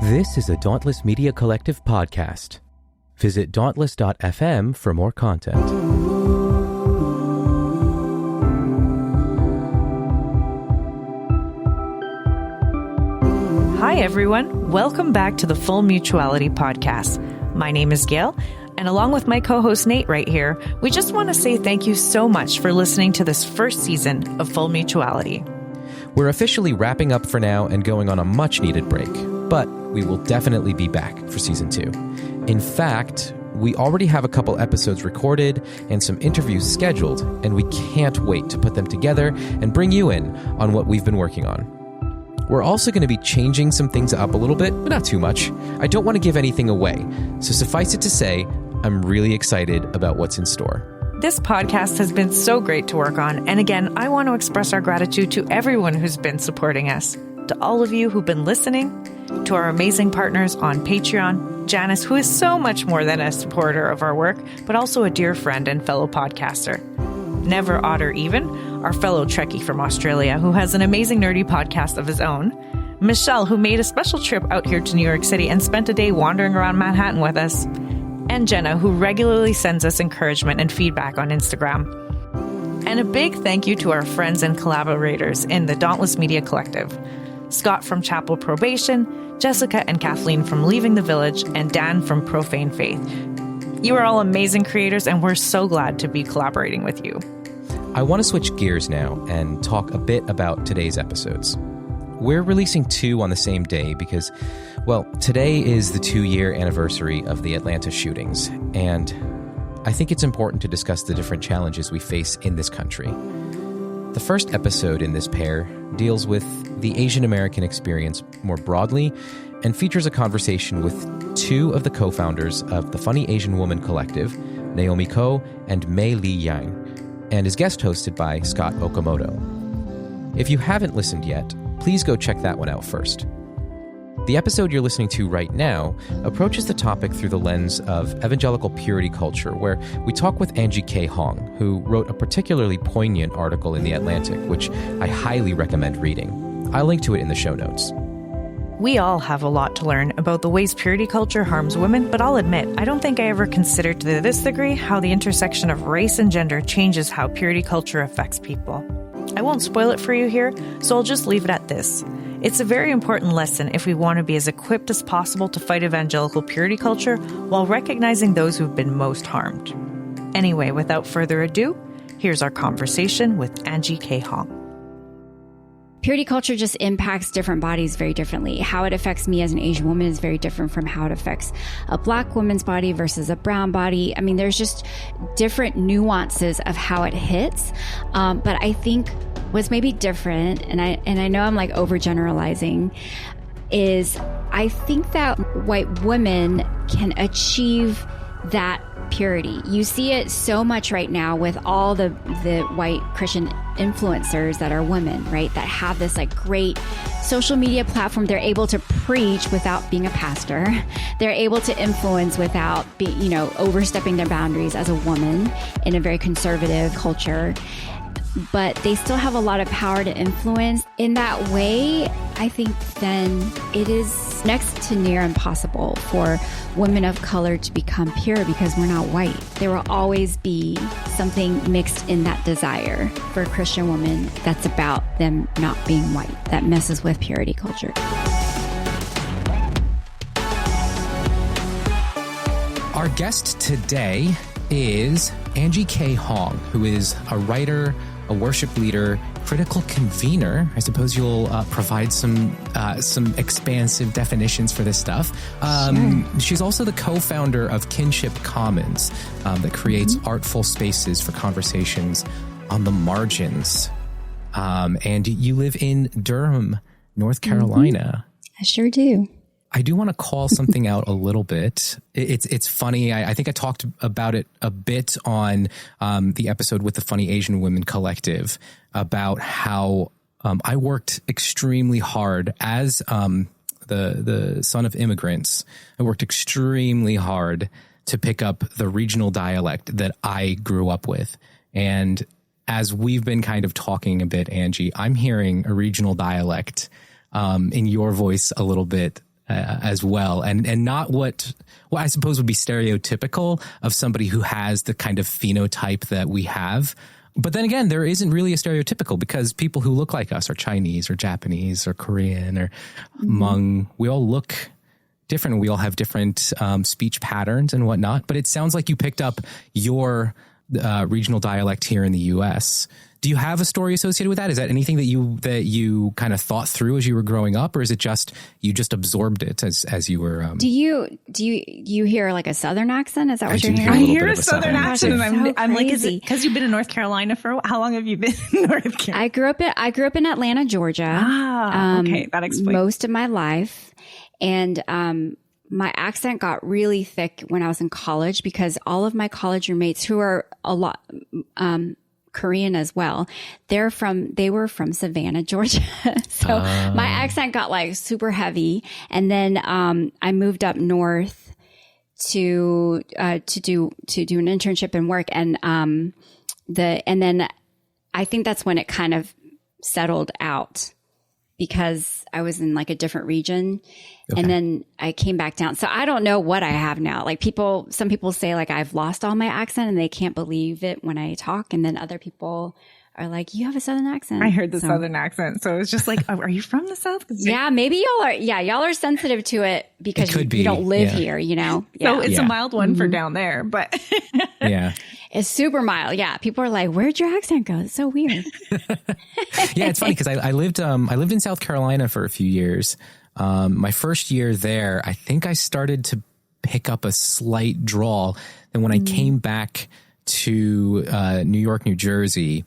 This is a Dauntless Media Collective podcast. Visit dauntless.fm for more content. Hi, everyone. Welcome back to the Full Mutuality podcast. My name is Gail, and along with my co-host Nate right here, we just want to say thank you so much for listening to this first season of Full Mutuality. We're officially wrapping up for now and going on a much-needed break, but we will definitely be back for Season 2. In fact, we already have a couple episodes recorded and some interviews scheduled, and we can't wait to put them together and bring you in on what we've been working on. We're also going to be changing some things up a little bit, but not too much. I don't want to give anything away, so suffice it to say, I'm really excited about what's in store. This podcast has been so great to work on, and again, I want to express our gratitude to everyone who's been supporting us, to all of you who've been listening, to our amazing partners on Patreon, Janice, who is so much more than a supporter of our work, but also a dear friend and fellow podcaster. Never Otter Even, our fellow Trekkie from Australia, who has an amazing nerdy podcast of his own. Michelle, who made a special trip out here to New York City and spent a day wandering around Manhattan with us. And Jenna, who regularly sends us encouragement and feedback on Instagram. And a big thank you to our friends and collaborators in the Dauntless Media Collective. Scott from Chapel Probation, Jessica and Kathleen from Leaving the Village, and Dan from Profane Faith. You are all amazing creators, and we're so glad to be collaborating with you. I want to switch gears now and talk a bit about today's episodes. We're releasing 2 on the same day because, well, today is the 2-year anniversary of the Atlanta shootings, and I think it's important to discuss the different challenges we face in this country. The first episode in this pair deals with the Asian American experience more broadly and features a conversation with 2 of the co-founders of the Funny Asian Woman Collective, Naomi Ko and Mei Li Yang, and is guest hosted by Scott Okamoto. If you haven't listened yet, please go check that one out first. The episode you're listening to right now approaches the topic through the lens of evangelical purity culture, where we talk with Angie K. Hong, who wrote a particularly poignant article in The Atlantic, which I highly recommend reading. I'll link to it in the show notes. We all have a lot to learn about the ways purity culture harms women, but I'll admit, I don't think I ever considered to this degree how the intersection of race and gender changes how purity culture affects people. I won't spoil it for you here, so I'll just leave it at this. It's a very important lesson if we want to be as equipped as possible to fight evangelical purity culture while recognizing those who've been most harmed. Anyway, without further ado, here's our conversation with Angie K. Hong. Purity culture just impacts different bodies very differently. How it affects me as an Asian woman is very different from how it affects a Black woman's body versus a brown body. I mean, there's just different nuances of how it hits. But I think what's maybe different, and I know I'm like overgeneralizing, is I think that white women can achieve that purity. You see it so much right now with all the white Christian influencers that are women, right? That have this like great social media platform. They're able to preach without being a pastor. They're able to influence without being, overstepping their boundaries as a woman in a very conservative culture. But they still have a lot of power to influence. In that way, I think then it is next to near impossible for women of color to become pure because we're not white. There will always be something mixed in that desire for a Christian woman that's about them not being white, that messes with purity culture. Our guest today is Angie K. Hong, who is a writer, a worship leader, critical convener. I suppose you'll provide some expansive definitions for this stuff. Sure. She's also the co-founder of Kinship Commons, that creates artful spaces for conversations on the margins. And you live in Durham, North Carolina. I sure do. I do want to call something out a little bit. It's funny. I think I talked about it a bit on the episode with the Funny Asian Women Collective about how I worked extremely hard as the son of immigrants. I worked extremely hard to pick up the regional dialect that I grew up with. And as we've been kind of talking a bit, Angie, I'm hearing a regional dialect in your voice a little bit as well, and not what I suppose would be stereotypical of somebody who has the kind of phenotype that we have. But then again, there isn't really a stereotypical, because people who look like us are Chinese or Japanese or Korean or Hmong. We all look different. We all have different speech patterns and whatnot. But it sounds like you picked up your regional dialect here in the U.S. Do you have a story associated with that? Is that anything that you kind of thought through as you were growing up, or is it just you just absorbed it as you were? Do you hear like a Southern accent? Is that what you're hearing? I hear a Southern accent, and I'm like, is crazy. it because you've been in North Carolina for how long have you been in North Carolina? I grew up in Atlanta, Georgia. Okay, that explains most of my life, and my accent got really thick when I was in college, because all of my college roommates, who are a lot Korean as well, they were from Savannah, Georgia. So my accent got like super heavy. And then I moved up north to do an internship and work, and then I think that's when it kind of settled out, because I was in like a different region. Okay. And then I came back down. So I don't know what I have now. Like some people say like I've lost all my accent and they can't believe it when I talk. And then other people are like, you have a Southern accent. I heard the Southern accent. So it was just like, oh, are you from the South? Yeah, maybe y'all are sensitive to it because you don't live here, you know? Yeah. So it's a mild one for down there, but yeah. It's super mild. Yeah. People are like, where'd your accent go? It's so weird. Yeah, it's funny because I lived in South Carolina for a few years. My first year there, I think I started to pick up a slight drawl. And when I came back to New York, New Jersey,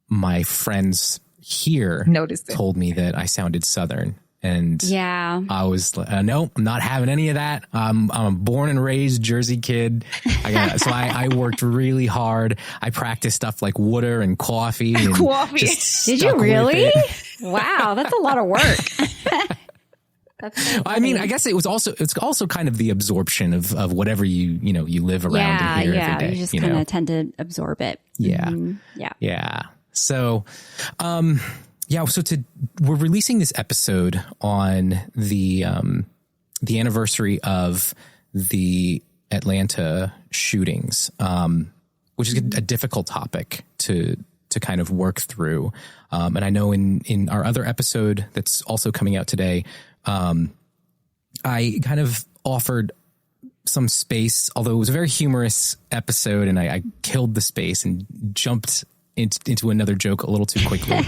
my friends here told me that I sounded Southern. And yeah, I was like, nope, I'm not having any of that. I'm a born and raised Jersey kid. So I worked really hard. I practiced stuff like water and coffee. And Did you really? Wow, that's a lot of work. That's so I mean, I guess it's also kind of the absorption of whatever you live around and hear every day. You just kind of tend to absorb it. Yeah. Yeah. So, we're releasing this episode on the anniversary of the Atlanta shootings, which is a difficult topic to kind of work through. And I know in our other episode that's also coming out today, I kind of offered some space, although it was a very humorous episode, and I killed the space and jumped into another joke a little too quickly.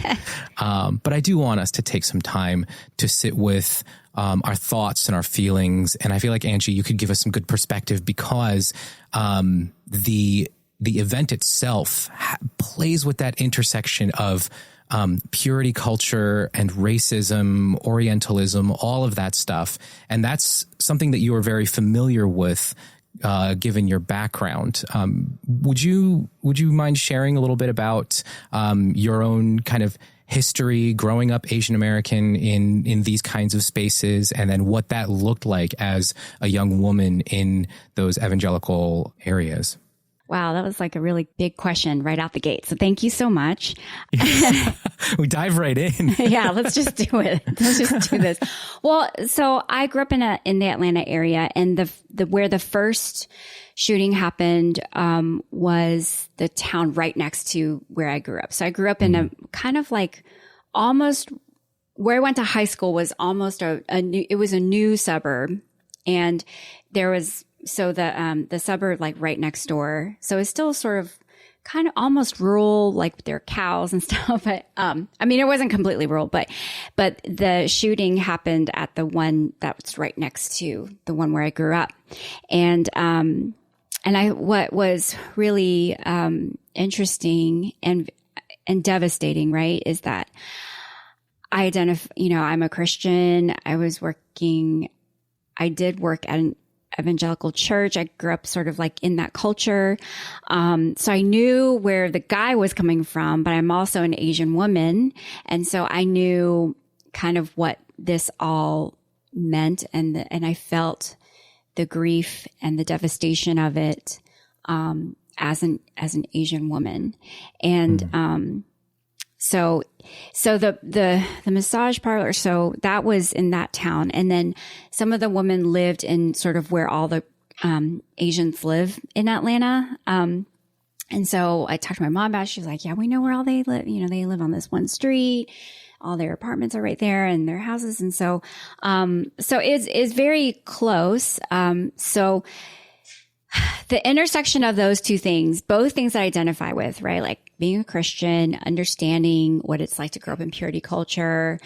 But I do want us to take some time to sit with our thoughts and our feelings. And I feel like, Angie, you could give us some good perspective, because the event itself plays with that intersection of purity culture and racism, Orientalism, all of that stuff. And that's something that you are very familiar with, given your background. Would you mind sharing a little bit about your own kind of history growing up Asian American in these kinds of spaces, and then what that looked like as a young woman in those evangelical areas? Wow, that was like a really big question right out the gate. So thank you so much. We dive right in. Yeah, let's just do it. Let's just do this. Well, so I grew up in the Atlanta area, and where the first shooting happened was the town right next to where I grew up. So I grew up in a kind of like almost where I went to high school was almost a new suburb, and there was. So the suburb like right next door. So it's still sort of kind of almost rural, like there are cows and stuff. But I mean, it wasn't completely rural, but the shooting happened at the one that's right next to the one where I grew up. And what was really interesting and devastating, right, is that I I'm a Christian. I did work at an evangelical church. I grew up sort of like in that culture. So I knew where the guy was coming from, but I'm also an Asian woman. And so I knew kind of what this all meant. And I felt the grief and the devastation of it, as an Asian woman. And, So the massage parlor, so that was in that town. And then some of the women lived in sort of where all the Asians live in Atlanta. And so I talked to my mom about it. She was like, yeah, we know where all they live. You know, they live on this one street. All their apartments are right there and their houses. And so it's very close. So the intersection of those two things, both things that I identify with, right? Like being a Christian, understanding what it's like to grow up in purity culture.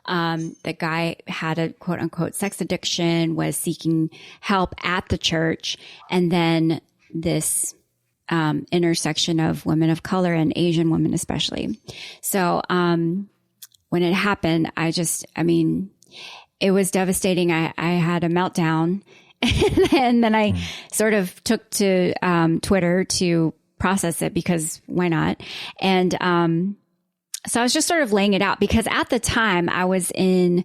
The guy had a quote unquote sex addiction, was seeking help at the church. And then this intersection of women of color and Asian women especially. So when it happened, it was devastating. I had a meltdown. And then I sort of took to Twitter to process it, because why not? And so I was just sort of laying it out, because at the time I was in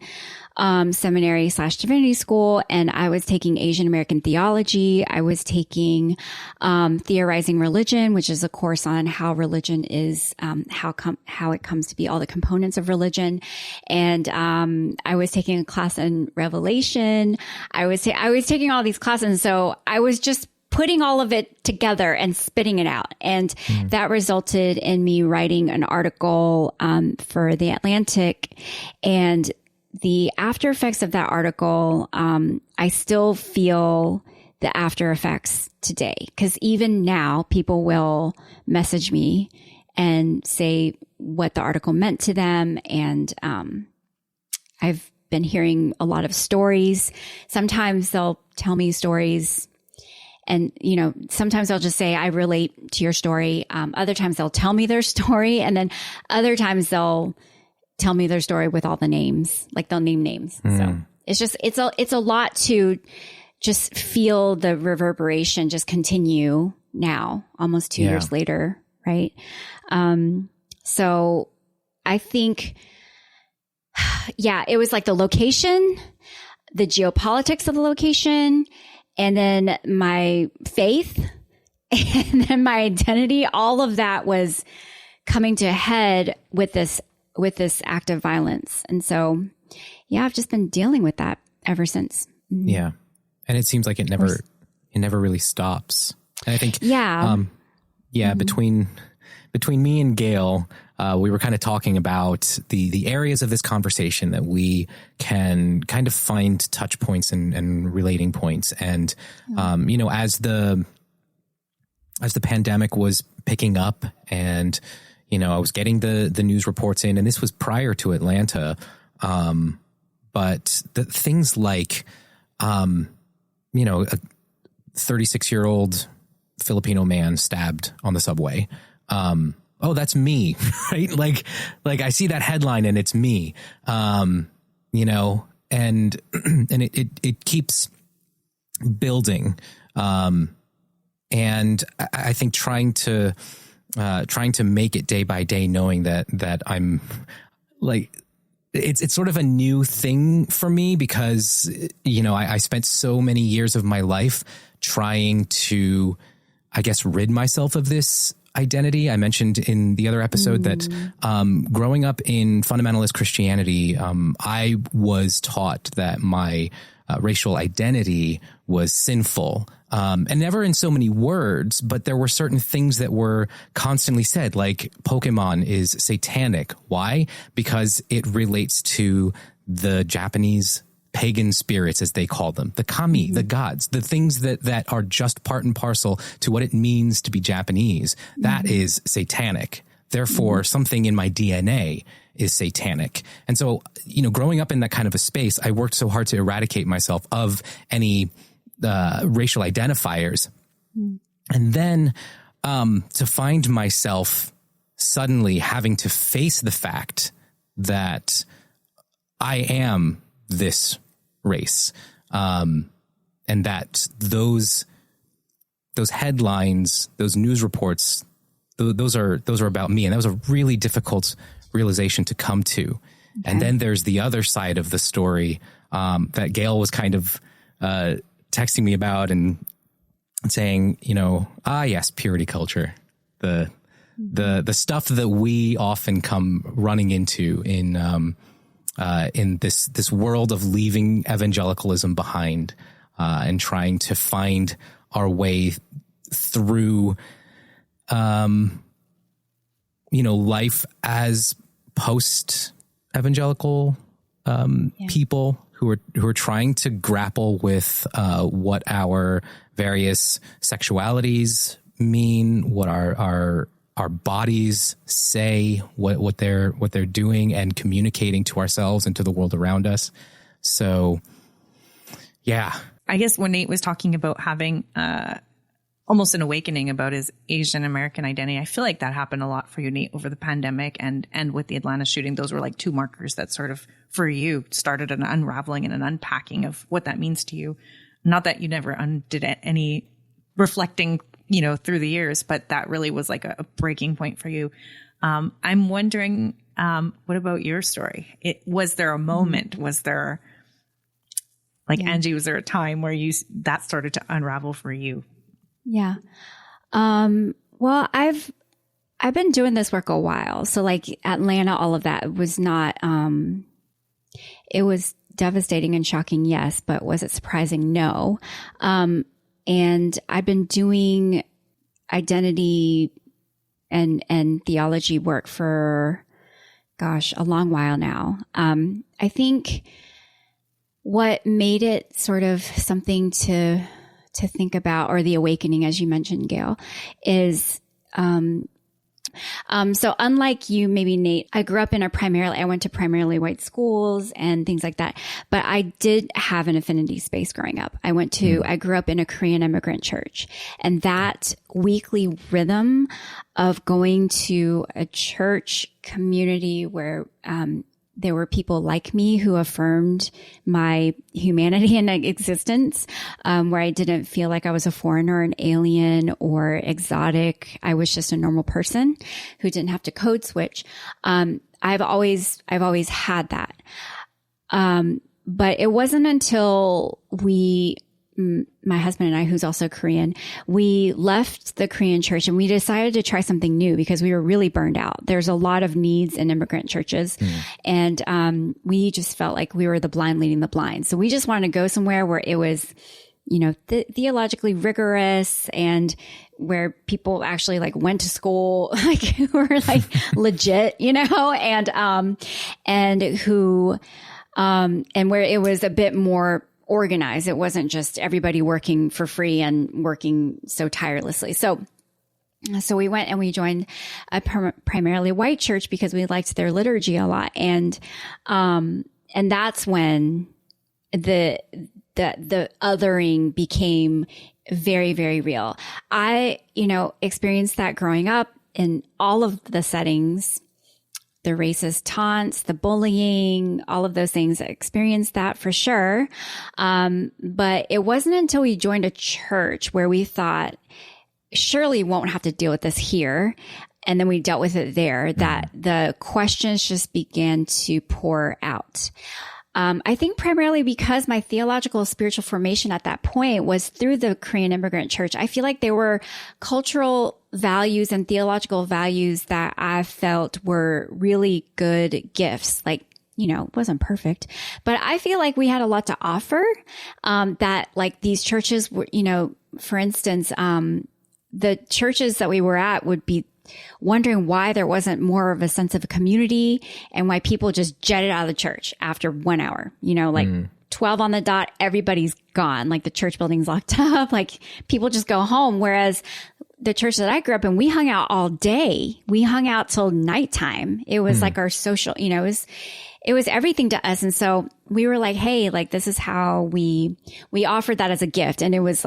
seminary / divinity school, and I was taking Asian American theology. I was taking theorizing religion, which is a course on how religion is, how it comes to be, all the components of religion. And I was taking a class in Revelation. I was taking all these classes, and so I was just putting all of it together and spitting it out. And that resulted in me writing an article for The Atlantic. And the after effects of that article, I still feel the after effects today, because even now people will message me and say what the article meant to them. And I've been hearing a lot of stories. Sometimes they'll tell me stories, and, you know, sometimes I'll just say, I relate to your story. Other times they'll tell me their story. And then other times they'll tell me their story with all the names, like they'll name names. So it's just, it's a lot to just feel the reverberation just continue now, almost 2 years later. Right. So I think, it was like the location, the geopolitics of the location, and then my faith, and then my identity. All of that was coming to a head with this act of violence. And so, I've just been dealing with that ever since. Yeah. And it seems like it never really stops. And I think, between me and Gail, we were kind of talking about the areas of this conversation that we can kind of find touch points and relating points. And, as the pandemic was picking up, and, I was getting the news reports in, and this was prior to Atlanta. But the things like, a 36-year-old Filipino man stabbed on the subway. Oh, that's me, right? Like I see that headline and it's me, and it keeps building. And I think trying to make it day by day, knowing that I'm like, it's sort of a new thing for me, because, I spent so many years of my life trying to, I guess, rid myself of this identity. I mentioned in the other episode that growing up in fundamentalist Christianity, I was taught that my racial identity was sinful, and never in so many words, but there were certain things that were constantly said, like Pokemon is satanic. Why? Because it relates to the Japanese pagan spirits, as they call them, the kami, the gods, the things that are just part and parcel to what it means to be Japanese. That is satanic. Therefore, something in my DNA is satanic. And so, growing up in that kind of a space, I worked so hard to eradicate myself of any racial identifiers. And then to find myself suddenly having to face the fact that I am this race, and that those headlines, those news reports, those are about me. And that was a really difficult realization to come to. Okay. And then there's the other side of the story that Gail was kind of texting me about and saying, yes, purity culture, the the stuff that we often come running into in this world of leaving evangelicalism behind, and trying to find our way through, life as post-evangelical people who are trying to grapple with what our various sexualities mean, what our bodies say, what they're doing and communicating to ourselves and to the world around us. So, yeah. I guess when Nate was talking about having almost an awakening about his Asian American identity, I feel like that happened a lot for you, Nate, over the pandemic and with the Atlanta shooting. Those were like two markers that sort of, for you, started an unraveling and an unpacking of what that means to you. Not that you never did any reflecting, through the years, but that really was like a breaking point for you. I'm wondering, what about your story? Was there a moment? Was there, Angie, was there a time where that started to unravel for you? Yeah. Well, I've been doing this work a while. So like Atlanta, all of that was not, it was devastating and shocking. Yes. But was it surprising? No. And I've been doing identity and theology work for, a long while now. I think what made it sort of something to think about, or the awakening, as you mentioned, Gail, is, so unlike you, maybe Nate, I grew up in I went to primarily white schools and things like that, but I did have an affinity space growing up. I grew up in a Korean immigrant church, and that weekly rhythm of going to a church community where, there were people like me who affirmed my humanity and existence, where I didn't feel like I was a foreigner, an alien, or exotic. I was just a normal person who didn't have to code switch. I've always had that. But it wasn't until my husband and I, who's also Korean, we left the Korean church and we decided to try something new because we were really burned out. There's a lot of needs in immigrant churches. And we just felt like we were the blind leading the blind. So we just wanted to go somewhere where it was, theologically rigorous and where people actually went to school, were legit, and who, and where it was a bit more organized. It wasn't just everybody working for free and working so tirelessly. So we went and we joined a primarily white church because we liked their liturgy a lot. And that's when the othering became very, very real. I, experienced that growing up in all of the settings, the racist taunts, the bullying, all of those things. I experienced that for sure. But it wasn't until we joined a church where we thought, surely won't have to deal with this here. And then we dealt with it there, that the questions just began to pour out. I think primarily because my theological spiritual formation at that point was through the Korean immigrant church. I feel like there were cultural values and theological values that I felt were really good gifts. It wasn't perfect, but I feel like we had a lot to offer, that these churches were, for instance, the churches that we were at would be wondering why there wasn't more of a sense of a community and why people just jetted out of the church after 1 hour, 12 on the dot, everybody's gone. The church building's locked up. People just go home. Whereas the church that I grew up in, we hung out all day. We hung out till nighttime. It was our social, it was everything to us. And so we were like, hey, this is how we offered that as a gift. And it was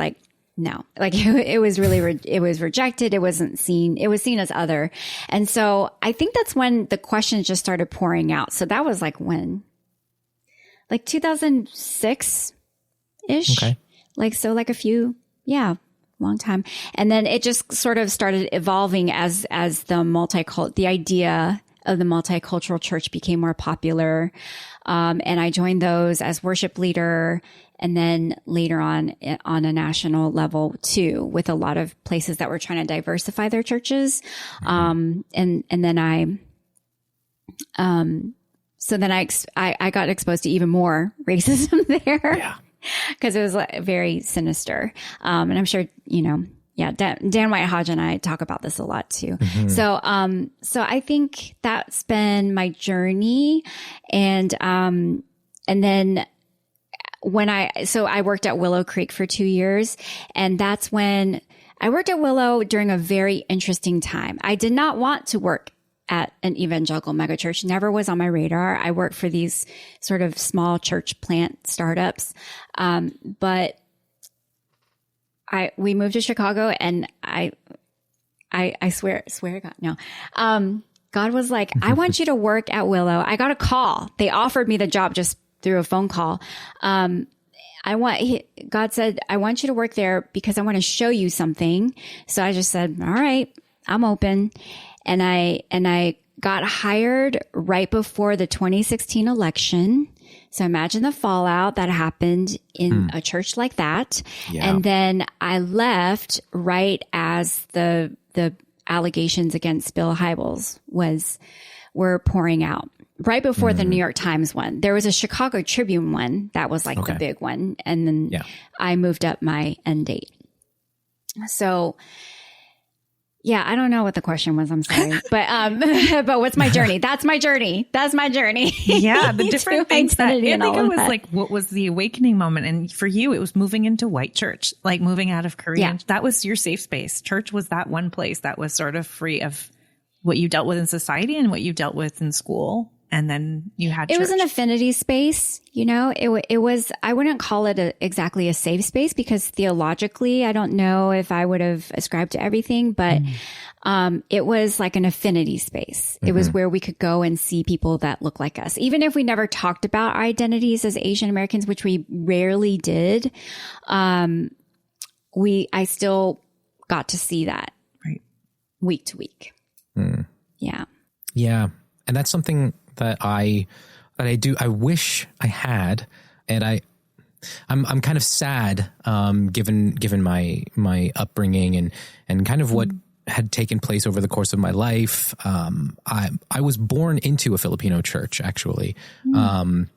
no, it was really, it was rejected. It wasn't seen. It was seen as other. And so I think that's when the questions just started pouring out. So that was when, 2006 ish. Okay. A few, long time. And then it just sort of started evolving as the the idea of the multicultural church became more popular. And I joined those as worship leader. And then later on a national level too, with a lot of places that were trying to diversify their churches. And then so then I got exposed to even more racism there. Yeah. Cause it was very sinister. And I'm sure, Dan White Hodge and I talk about this a lot too. Mm-hmm. So I think that's been my journey. And then I worked at Willow Creek for 2 years, and that's when I worked at Willow during a very interesting time. I did not want to work at an evangelical megachurch, never was on my radar. I worked for these sort of small church plant startups. But we moved to Chicago, and I swear to God, no. God was like, I want you to work at Willow. I got a call. They offered me the job just through a phone call. God said, I want you to work there because I want to show you something. So I just said, all right, I'm open. And I got hired right before the 2016 election. So imagine the fallout that happened in a church like that. Yeah. And then I left right as the allegations against Bill Hybels were pouring out. Right before the New York Times one, there was a Chicago Tribune one that was like the big one. And then I moved up my end date. So yeah, I don't know what the question was. I'm sorry. But what's my journey? That's my journey. That's my journey. Yeah. The different things that, I think it was like, what was the awakening moment? And for you, it was moving into white church, like moving out of Korea. Yeah. That was your safe space. Church was that one place that was sort of free of what you dealt with in society and what you dealt with in school. And then you had church. It was an affinity space, it was, I wouldn't call it exactly a safe space, because theologically, I don't know if I would have ascribed to everything, but it was like an affinity space. It was where we could go and see people that look like us. Even if we never talked about our identities as Asian Americans, which we rarely did, I still got to see that week to week. Yeah. Yeah. And that's something that I do. I wish I had, and I'm kind of sad, given my upbringing and kind of what had taken place over the course of my life. I was born into a Filipino church, actually. But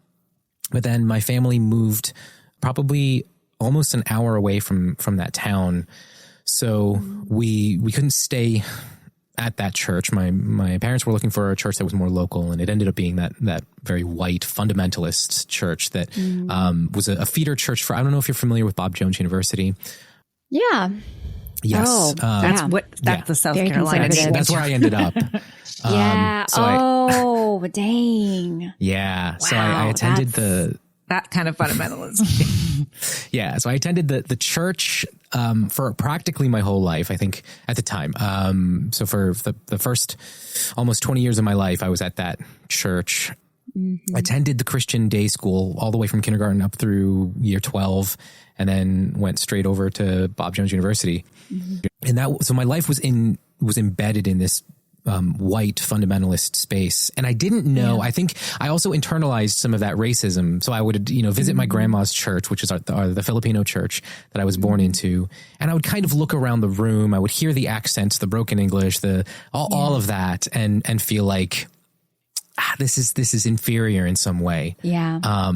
then my family moved probably almost an hour away from that town. So we couldn't stay at that church. My parents were looking for a church that was more local, and it ended up being that very white fundamentalist church that was a feeder church for, I don't know if you're familiar with Bob Jones University. Yeah. Yes. Oh, that's the South very Carolina. That's where I ended up. Yeah. Dang. Yeah. Wow, so I attended that kind of fundamentalism. Yeah. So I attended the church for practically my whole life, I think, at the time. So for the first almost 20 years of my life, I was at that church. I attended the Christian day school all the way from kindergarten up through year 12, and then went straight over to Bob Jones University. And so my life was embedded in this white fundamentalist space. And I didn't know, I think I also internalized some of that racism. So I would, visit my grandma's church, which is the Filipino church that I was born into. And I would kind of look around the room. I would hear the accents, the broken English, all of that, and feel like, this is inferior in some way. Yeah.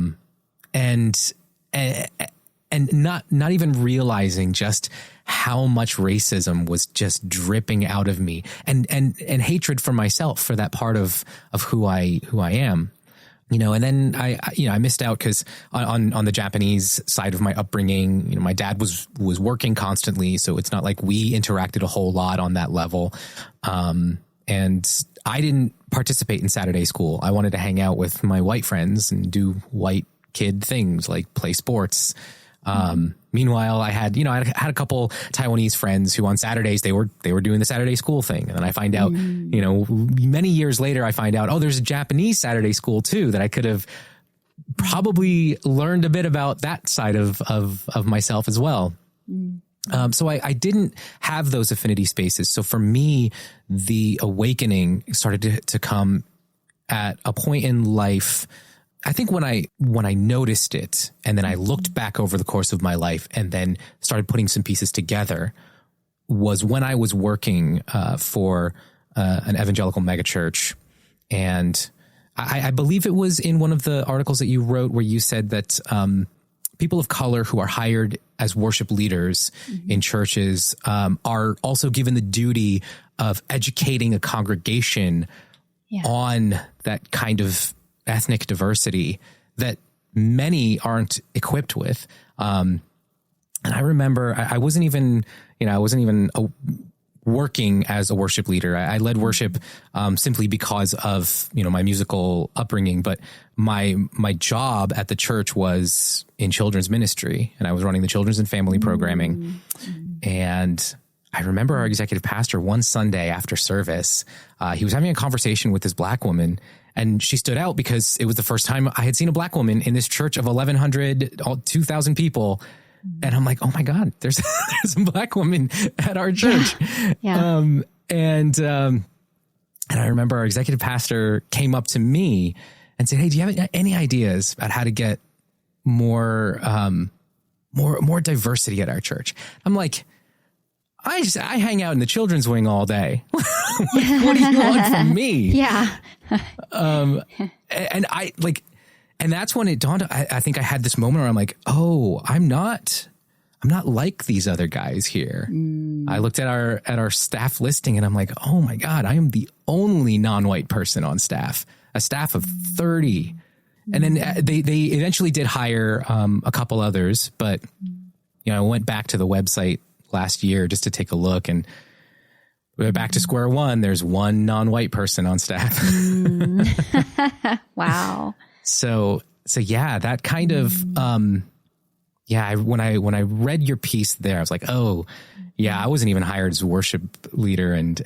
And not even realizing just how much racism was just dripping out of me, and hatred for myself, for that part of who I am, and then I missed out because on the Japanese side of my upbringing, my dad was working constantly. So it's not like we interacted a whole lot on that level. And I didn't participate in Saturday school. I wanted to hang out with my white friends and do white kid things like play sports. Meanwhile, I had a couple Taiwanese friends who on Saturdays they were doing the Saturday school thing. And then I find out, many years later, I find out, there's a Japanese Saturday school too, that I could have probably learned a bit about that side of myself as well. So I didn't have those affinity spaces. So for me, the awakening started to come at a point in life. I think when I noticed it, and then I looked back over the course of my life and then started putting some pieces together, was when I was working for an evangelical megachurch. And I believe it was in one of the articles that you wrote where you said that people of color who are hired as worship leaders in churches are also given the duty of educating a congregation on that kind of ethnic diversity that many aren't equipped with. And I remember I wasn't even working as a worship leader. I led worship simply because of, my musical upbringing, but my job at the church was in children's ministry, and I was running the children's and family programming. And I remember our executive pastor one Sunday after service, he was having a conversation with this Black woman, and she stood out because it was the first time I had seen a Black woman in this church of 1,100, 2,000 people. And I'm like, oh my God, there's a Black woman at our church. Yeah. And I remember our executive pastor came up to me and said, hey, do you have any ideas about how to get more diversity at our church? I'm like, I hang out in the children's wing all day. Like, what do you want from me? Yeah. And that's when it dawned. I think I had this moment where I'm like, oh, I'm not like these other guys here. I looked at our staff listing and I'm like, oh my God, I am the only non-white person on staff, a staff of 30. And then they eventually did hire a couple others, but I went back to the website last year just to take a look, and we're back to square one. There's one non-white person on staff. Wow. So yeah, that kind of, when I read your piece there, I was like, oh yeah, I wasn't even hired as a worship leader. And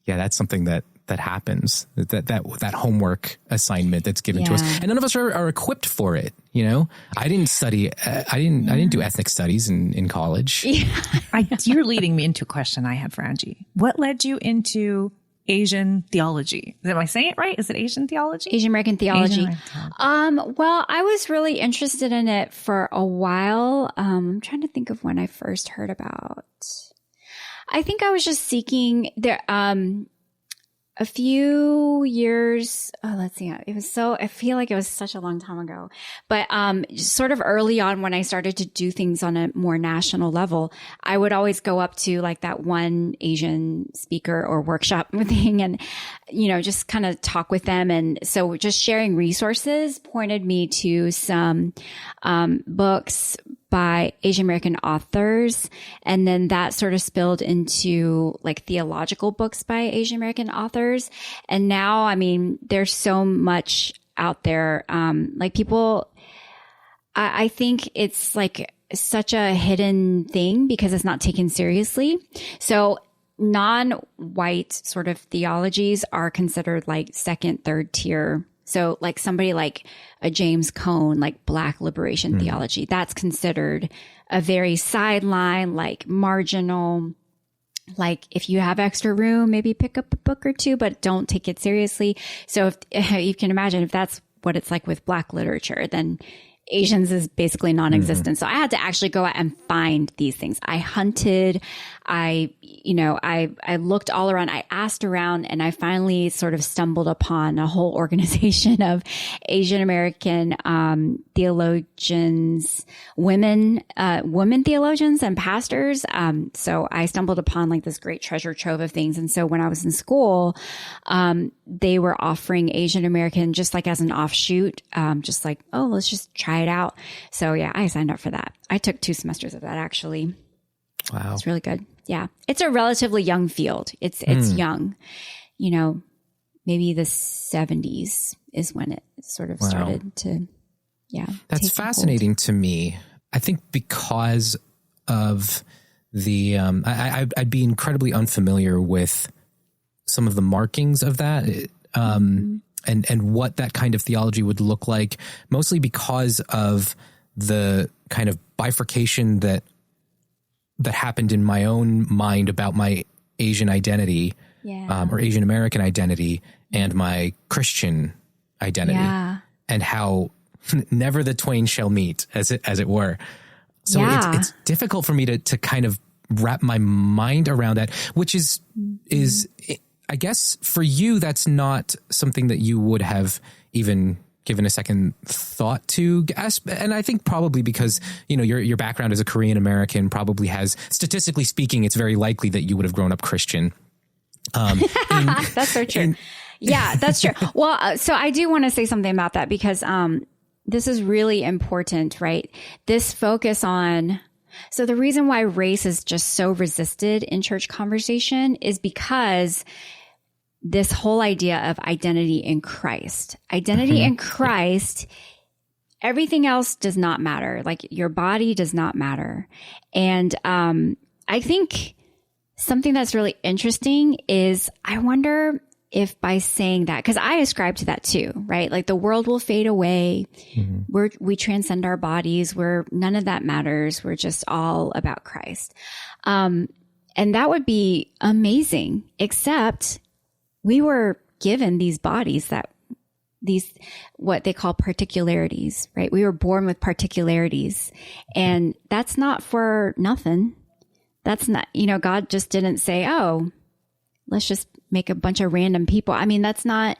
that's something that happens, that homework assignment that's given to us, and none of us are equipped for it. I didn't study, I didn't do ethnic studies in college. You're leading me into a question I had for Angie. What led you into Asian theology? Am I saying it right? Is it Asian theology? Asian American theology. Asian American. Well, I was really interested in it for a while. I'm trying to think of when I first heard about. I think I was just seeking there. A few years, let's see, I feel like it was such a long time ago, but, sort of early on when I started to do things on a more national level, I would always go up to like that one Asian speaker or workshop thing and, just kind of talk with them. And so just sharing resources pointed me to some, books by Asian American authors. And then that sort of spilled into like theological books by Asian American authors. And now, there's so much out there. I think it's like such a hidden thing because it's not taken seriously. So non-white sort of theologies are considered like second, third tier. So like somebody like a James Cone, like Black liberation theology, that's considered a very sideline, like marginal, like if you have extra room, maybe pick up a book or two, but don't take it seriously. So if you can imagine if that's what it's like with Black literature, then Asians is basically non-existent. So I had to actually go out and find these things. I hunted. I looked all around. I asked around, and I finally sort of stumbled upon a whole organization of Asian American theologians, women theologians and pastors. So I stumbled upon like this great treasure trove of things. And so when I was in school, they were offering Asian American just like as an offshoot, just like, oh, let's just try it out. So yeah, I signed up for that. I took 2 semesters of that actually. Wow. It's really good. Yeah. It's a relatively young field. It's young, maybe the 70s is when it sort of started to, That's fascinating to me. I think because of the, I'd be incredibly unfamiliar with some of the markings of that, and what that kind of theology would look like, mostly because of the kind of bifurcation that that happened in my own mind about my Asian identity, or Asian American identity, and my Christian identity, and how never the twain shall meet, as it were. So it's difficult for me to kind of wrap my mind around that, which is I guess for you, that's not something that you would have even given a second thought to. And I think probably because, your background as a Korean American probably has, statistically speaking, it's very likely that you would have grown up Christian. That's so true. Yeah, that's true. Well, so I do want to say something about that because, this is really important, right? This focus on, so the reason why race is just so resisted in church conversation is because this whole idea of identity in Christ, in Christ, everything else does not matter. Like your body does not matter. And, I think something that's really interesting is I wonder if by saying that, because I ascribe to that too, right? Like the world will fade away. We transcend our bodies. None of that matters. We're just all about Christ. And that would be amazing, except we were given these bodies what they call particularities, right? We were born with particularities, and that's not for nothing. That's not, God just didn't say, oh, let's just make a bunch of random people. I mean, that's not,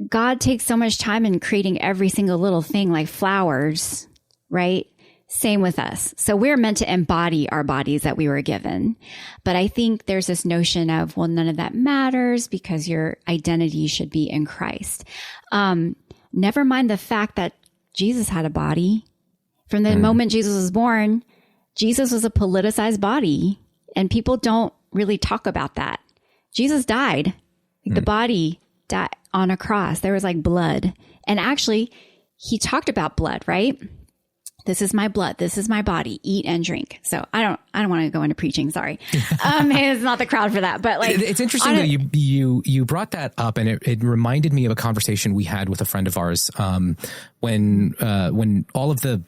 God takes so much time in creating every single little thing like flowers, right? Same with us. So we're meant to embody our bodies that we were given. But I think there's this notion of, well, none of that matters because your identity should be in Christ. Never mind the fact that Jesus had a body. From the moment Jesus was born, Jesus was a politicized body, and people don't really talk about that. Jesus died. The body died on a cross. There was like blood. And actually, he talked about blood, right? This is my blood. This is my body. Eat and drink. So I don't want to go into preaching. Sorry. It's not the crowd for that, but like, it's interesting that you brought that up, and it reminded me of a conversation we had with a friend of ours, when all of the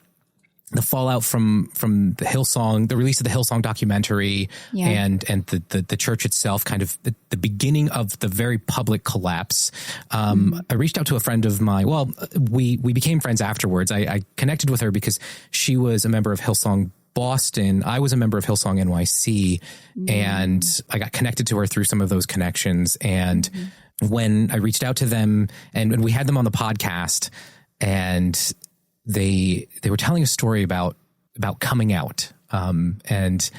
fallout from the Hillsong, the release of the Hillsong documentary, and the church itself, kind of the beginning of the very public collapse. I reached out to a friend of mine. Well, we became friends afterwards. I connected with her because she was a member of Hillsong Boston. I was a member of Hillsong NYC, and I got connected to her through some of those connections. And when I reached out to them, and we had them on the podcast, and they were telling a story about coming out. And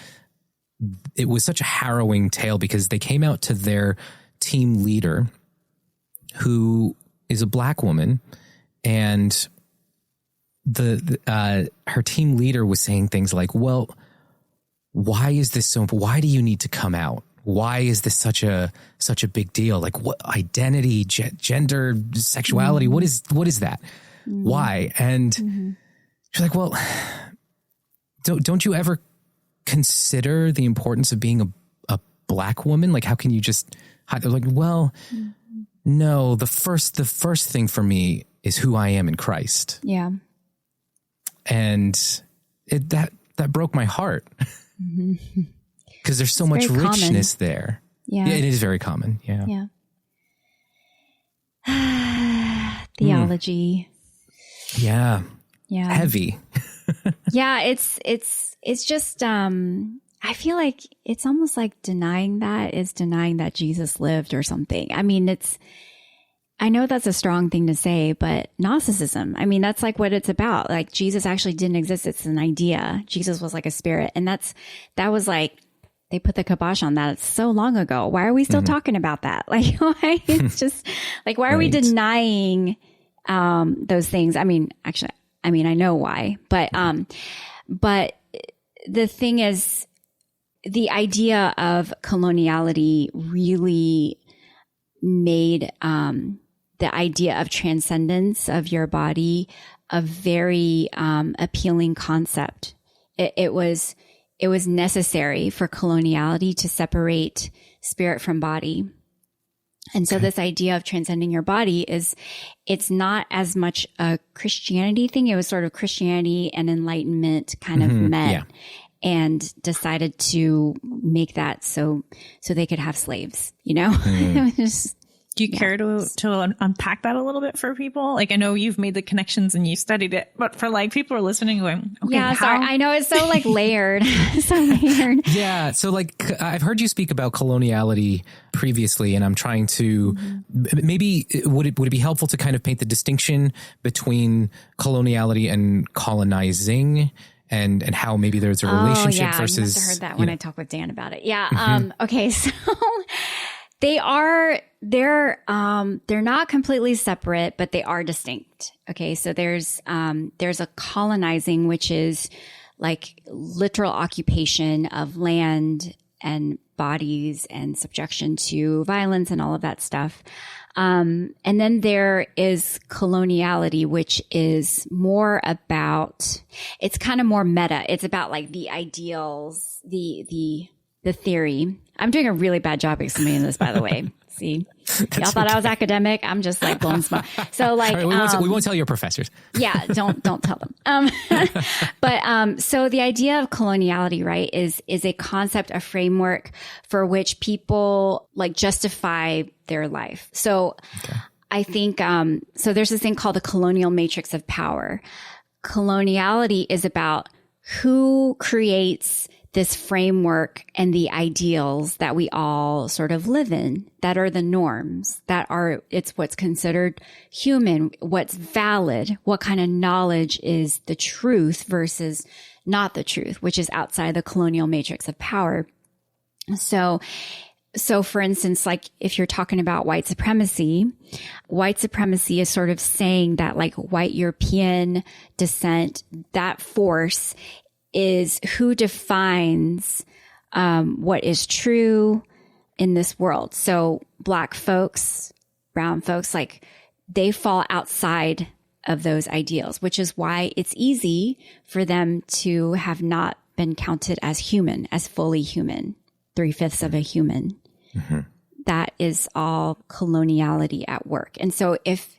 it was such a harrowing tale because they came out to their team leader, who is a Black woman, and her team leader was saying things like, well, why is this so, why do you need to come out? Why is this such a big deal? Like, what identity, gender, sexuality, what is that? Why? And she's like, well, don't you ever consider the importance of being a Black woman? Like, how can you just hide? They're like, well, no, the first thing for me is who I am in Christ. Yeah. And that broke my heart because there's so much richness there. Yeah, it is very common. Yeah. Theology. Yeah. Heavy. Yeah. It's just, I feel like it's almost like denying that Jesus lived or something. I mean, I know that's a strong thing to say, but Gnosticism, I mean, that's like what it's about. Like Jesus actually didn't exist. It's an idea. Jesus was like a spirit. And that was like, they put the kibosh on that. It's so long ago. Why are we still talking about that? Like, why? It's just like, why are we denying, those things? I mean, actually, I know why, but the thing is, the idea of coloniality really made, the idea of transcendence of your body a very appealing concept. It was necessary for coloniality to separate spirit from body. And so this idea of transcending your body it's not as much a Christianity thing. It was sort of Christianity and Enlightenment kind of met. and decided to make that so they could have slaves, It was just, do you care to unpack that a little bit for people? Like, I know you've made the connections and you studied it, but for like people who are listening going, okay, yeah, sorry. I know it's so like layered, so layered. Yeah. So like, I've heard you speak about coloniality previously, and I'm trying to maybe would it be helpful to kind of paint the distinction between coloniality and colonizing? And how maybe there's a relationship versus. You must have heard that when I talked with Dan about it. Yeah. Okay. So they're not completely separate, but they are distinct. Okay. So there's a colonizing, which is like literal occupation of land and bodies and subjection to violence and all of that stuff. And then there is coloniality, which is more about, it's kind of more meta. It's about like the ideals, the theory. I'm doing a really bad job explaining this, by the way. See, y'all thought I was academic. I'm just like blowing smoke. So like, right, we won't tell your professors. Yeah, don't tell them. But so the idea of coloniality, right, is a concept, a framework for which people like justify their life. So I think so. There's this thing called the colonial matrix of power. Coloniality is about who creates this framework and the ideals that we all sort of live in, that are the norms, it's what's considered human, what's valid, what kind of knowledge is the truth versus not the truth, which is outside the colonial matrix of power. So for instance, like if you're talking about white supremacy is sort of saying that like white European descent, that force is who defines what is true in this world. So Black folks, brown folks, like they fall outside of those ideals, which is why it's easy for them to have not been counted as human, as fully human, 3/5 of a human. Mm-hmm. That is all coloniality at work. And so if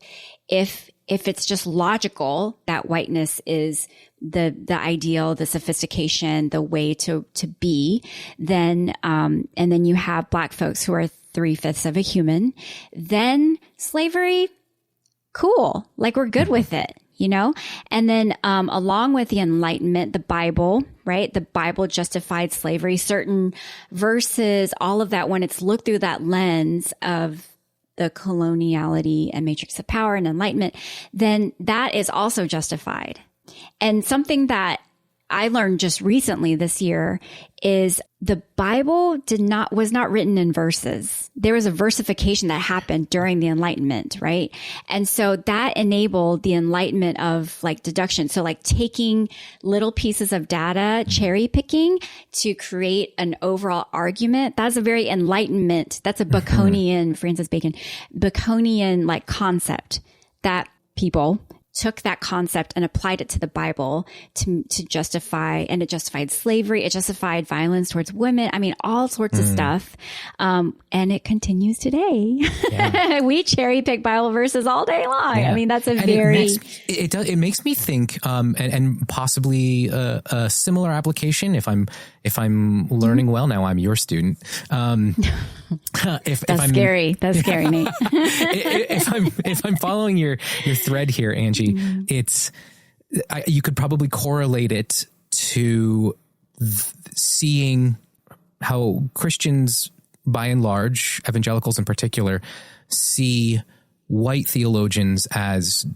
it's just logical that whiteness is the ideal, the sophistication, the way to be, then, and then you have Black folks who are 3/5 of a human, then slavery, cool. Like we're good with it, And then, along with the Enlightenment, the Bible, right? The Bible justified slavery, certain verses, all of that, when it's looked through that lens of the coloniality and matrix of power and Enlightenment, then that is also justified. And something that I learned just recently this year is the Bible was not written in verses. There was a versification that happened during the Enlightenment, right? And so that enabled the Enlightenment of like deduction. So like taking little pieces of data, cherry picking to create an overall argument. That's a very Enlightenment. That's a Baconian, Francis Bacon, Baconian like concept that people took that concept and applied it to the Bible to justify, and it justified slavery. It justified violence towards women. I mean, all sorts of stuff. And it continues today. Yeah. We cherry pick Bible verses all day long. Yeah. I mean, that's it makes me think, and possibly a similar application if I'm learning well. Now I'm your student. That's scary, Nate. if I'm following your thread here, Angie, it's you could probably correlate it to seeing how Christians, by and large, evangelicals in particular, see white theologians as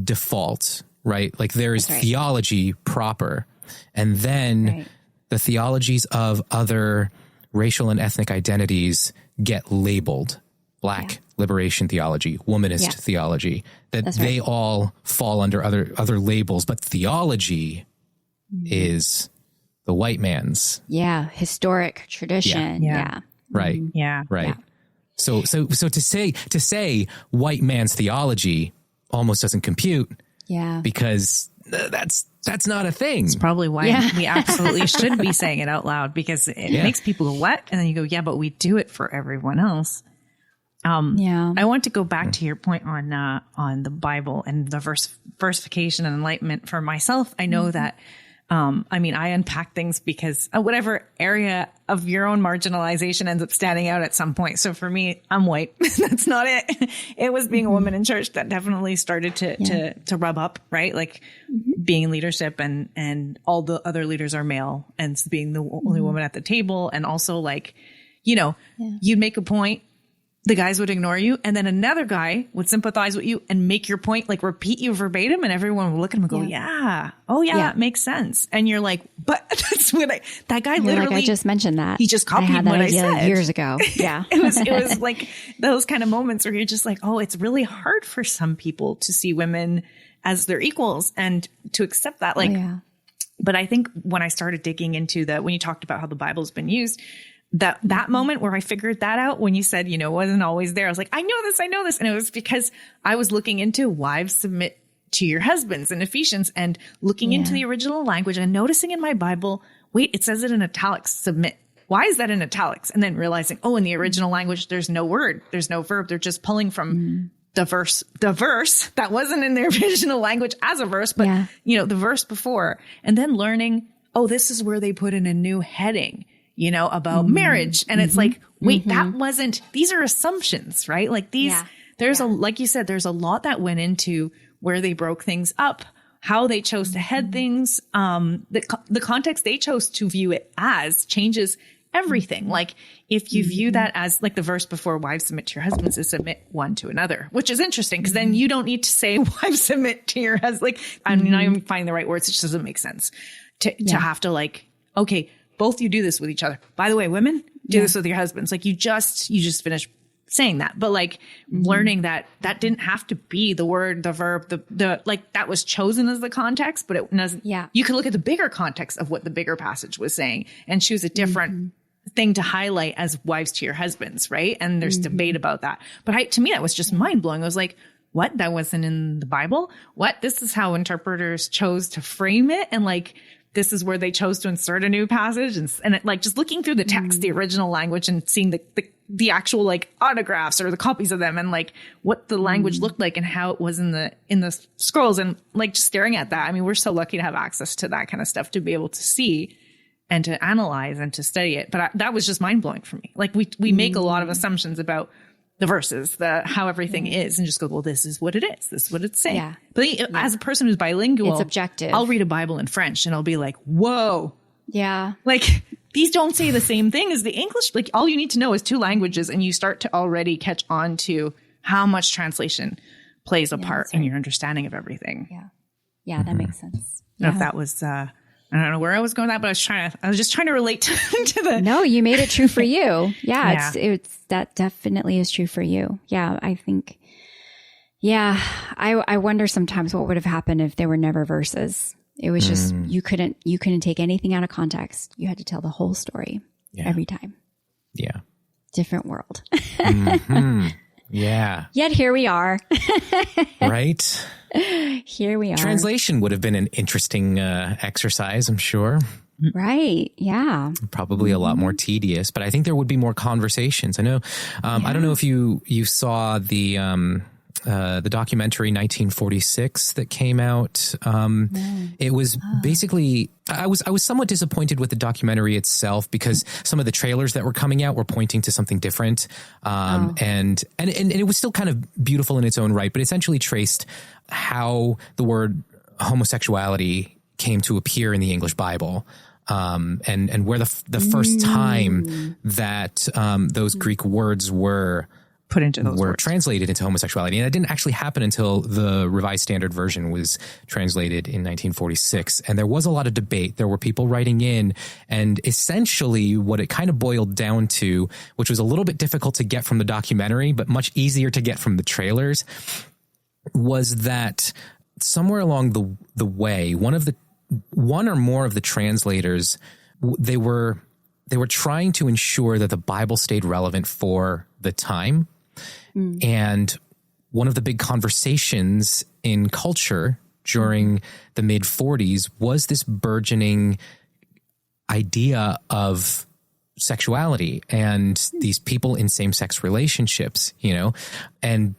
default, right? Like there is theology proper, and then the theologies of other racial and ethnic identities get labeled Black liberation theology, womanist theology, that they all fall under other labels, but theology is the white man's. Yeah. Historic tradition. Yeah. Right. Yeah. Right. Yeah. So to say white man's theology almost doesn't compute. Yeah. Because that's not a thing. It's probably why we absolutely should be saying it out loud, because it makes people go, what? And then you go, yeah, but we do it for everyone else. I want to go back to your point on the Bible and the versification and enlightenment. For myself, I know that I mean, I unpack things because whatever area of your own marginalization ends up standing out at some point. So for me, I'm white. That's not it. It was being a woman in church that definitely started to rub up, right? Like being in leadership and all the other leaders are male and being the only woman at the table. And also like, you know, you'd make a point, the guys would ignore you. And then another guy would sympathize with you and make your point, like repeat you verbatim. And everyone would look at him and go, it makes sense. And you're like, but that's what that guy you're literally, like, I just mentioned that. He just copied what I said years ago. Yeah. It was like those kind of moments where you're just like, oh, it's really hard for some people to see women as their equals and to accept that. Like, but I think when I started digging into when you talked about how the Bible's been used, that moment where I figured that out, when you said, you know, wasn't always there, I was like, I know this. And it was because I was looking into wives submit to your husbands in Ephesians and looking into the original language and noticing in my Bible, wait, it says it in italics, submit. Why is that in italics? And then realizing, oh, in the original language, there's no word, there's no verb. They're just pulling from the verse that wasn't in the original language as a verse, but you know, the verse before, and then learning, oh, this is where they put in a new heading, you know, about marriage. And it's like, wait, that wasn't, these are assumptions, right? Like there's like you said, there's a lot that went into where they broke things up, how they chose to head things, the context they chose to view it as changes everything. Like if you view that as like the verse before, wives submit to your husbands, is submit one to another, which is interesting because then you don't need to say wives submit to your husband. Like I'm not even finding the right words. It just doesn't make sense to have to like, okay, both you do this with each other. By the way, women do this with your husbands. Like you just finished saying that, but like learning that didn't have to be the word, the verb, the like that was chosen as the context, but it doesn't. Yeah. You could look at the bigger context of what the bigger passage was saying and choose a different thing to highlight as wives to your husbands. Right. And there's debate about that. But to me, that was just mind blowing. I was like, what? That wasn't in the Bible? What? This is how interpreters chose to frame it. And like, this is where they chose to insert a new passage and it, like just looking through the text, the original language and seeing the actual like autographs or the copies of them and like what the language looked like and how it was in the scrolls and like just staring at that. I mean, we're so lucky to have access to that kind of stuff to be able to see and to analyze and to study it. But that was just mind blowing for me. Like we make a lot of assumptions about the verses, how everything is, and just go, well, this is what it is. This is what it's saying. Yeah. But as a person who's bilingual, it's objective. I'll read a Bible in French and I'll be like, whoa. Yeah. Like these don't say the same thing as the English. Like all you need to know is two languages and you start to already catch on to how much translation plays a part in your understanding of everything. Yeah. Yeah. That makes sense. I don't know if that was, I don't know where I was going with that, but I was just trying to relate to the. No, you made it true for you. Yeah. It's that definitely is true for you. Yeah. I think, I wonder sometimes what would have happened if there were never verses. It was just, you couldn't take anything out of context. You had to tell the whole story every time. Yeah. Different world. Yeah. Yet here we are. Right? Here we are. Translation would have been an interesting exercise, I'm sure. Right. Yeah. Probably a lot more tedious, but I think there would be more conversations. I know. I don't know if you saw the documentary 1946 that came out. It was basically, I was somewhat disappointed with the documentary itself because some of the trailers that were coming out were pointing to something different. And it was still kind of beautiful in its own right, but essentially traced how the word homosexuality came to appear in the English Bible. And where the first time that those Greek words were put into those words. Translated into homosexuality. And that didn't actually happen until the Revised Standard Version was translated in 1946. And there was a lot of debate. There were people writing in, and essentially what it kind of boiled down to, which was a little bit difficult to get from the documentary, but much easier to get from the trailers, was that somewhere along the way, one or more of the translators, they were trying to ensure that the Bible stayed relevant for the time. And one of the big conversations in culture during the mid-40s was this burgeoning idea of sexuality and these people in same-sex relationships, and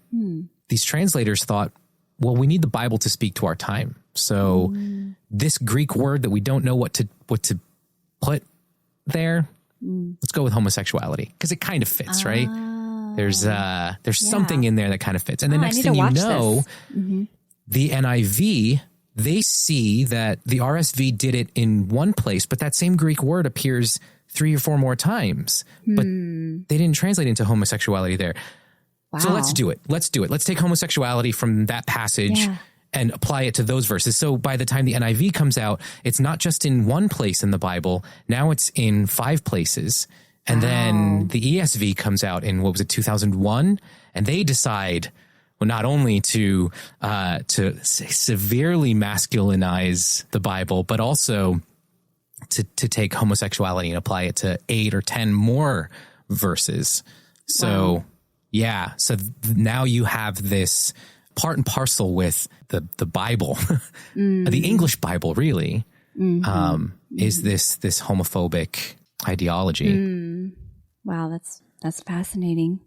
these translators thought, well, we need the Bible to speak to our time. So this Greek word that we don't know what to put there, let's go with homosexuality, because it kind of fits, right? There's something in there that kind of fits. And the next thing you know, the NIV, they see that the RSV did it in one place, but that same Greek word appears 3 or 4 more times, but they didn't translate into homosexuality there. Wow. So let's do it. Let's take homosexuality from that passage and apply it to those verses. So by the time the NIV comes out, it's not just in one place in the Bible. Now it's in 5 places. And then the ESV comes out in, 2001? And they decide, well, not only to severely masculinize the Bible, but also to take homosexuality and apply it to 8 or 10 more verses. So, so now you have this part and parcel with the Bible, the English Bible, really, is this homophobic ideology. Wow, that's fascinating.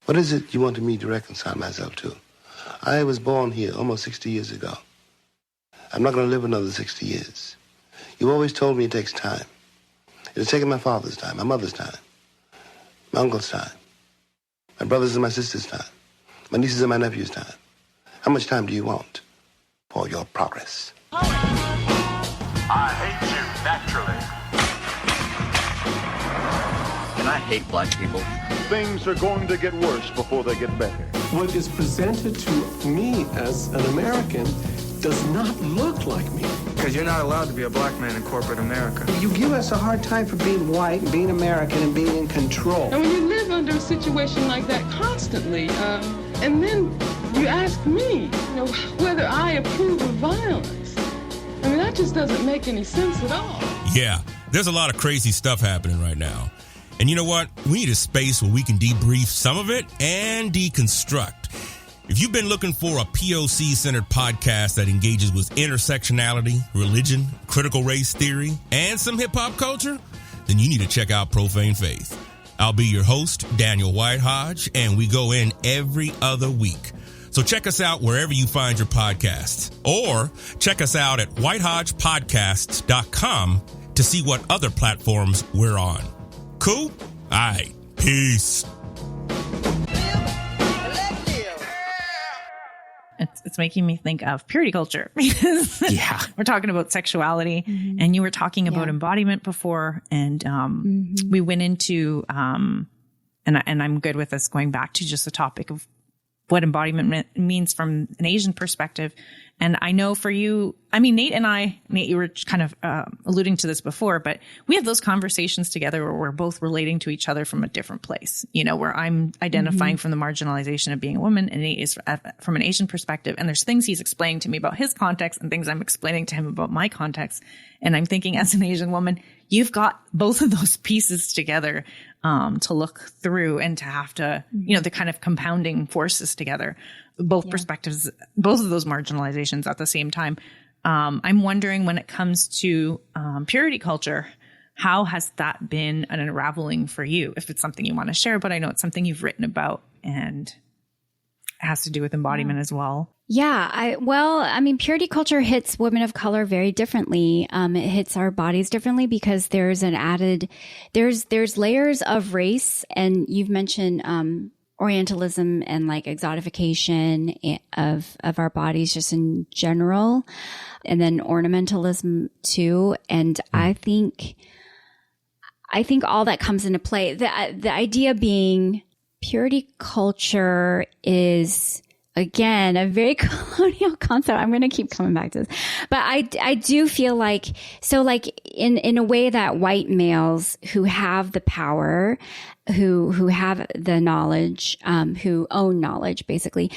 What is it you wanted me to reconcile myself to? I was born here almost 60 years ago. I'm not going to live another 60 years. You always told me it takes time. It has taken my father's time, my mother's time, my uncle's time, my brother's and my sister's time, my nieces and my nephew's time. How much time do you want for your progress? I hate you naturally. And I hate black people. Things are going to get worse before they get better. What is presented to me as an American does not look like me. Because you're not allowed to be a black man in corporate America. You give us a hard time for being white, being American, and being in control. And when you live under a situation like that constantly, and then you ask me, whether I approve of violence. I mean, that just doesn't make any sense at all. Yeah, there's a lot of crazy stuff happening right now. And you know what? We need a space where we can debrief some of it and deconstruct. If you've been looking for a POC-centered podcast that engages with intersectionality, religion, critical race theory, and some hip-hop culture, then you need to check out Profane Faith. I'll be your host, Daniel Whitehodge, and we go in every other week. So check us out wherever you find your podcasts, or check us out at whitehodgepodcasts.com to see what other platforms we're on. Cool? All right. Peace. It's making me think of purity culture because we're talking about sexuality and you were talking about embodiment before. And we went into, and I'm good with us going back to just the topic of what embodiment means from an Asian perspective. And I know for you, I mean, Nate, you were kind of alluding to this before, but we have those conversations together where we're both relating to each other from a different place, where I'm identifying from the marginalization of being a woman and Nate is from an Asian perspective. And there's things he's explaining to me about his context and things I'm explaining to him about my context. And I'm thinking, as an Asian woman, you've got both of those pieces together to look through and to have to, the kind of compounding forces together, both perspectives, both of those marginalizations at the same time. I'm wondering, when it comes to purity culture, how has that been an unraveling for you? If it's something you want to share, but I know it's something you've written about and it has to do with embodiment as well. Yeah. Purity culture hits women of color very differently. It hits our bodies differently because there's there's layers of race, and you've mentioned, Orientalism and like exotification of our bodies just in general, and then ornamentalism too. And I think all that comes into play. The idea being purity culture is, again, a very colonial concept. I'm going to keep coming back to this, but I do feel like, so like in a way that white males who have the power, who have the knowledge, who own knowledge, basically,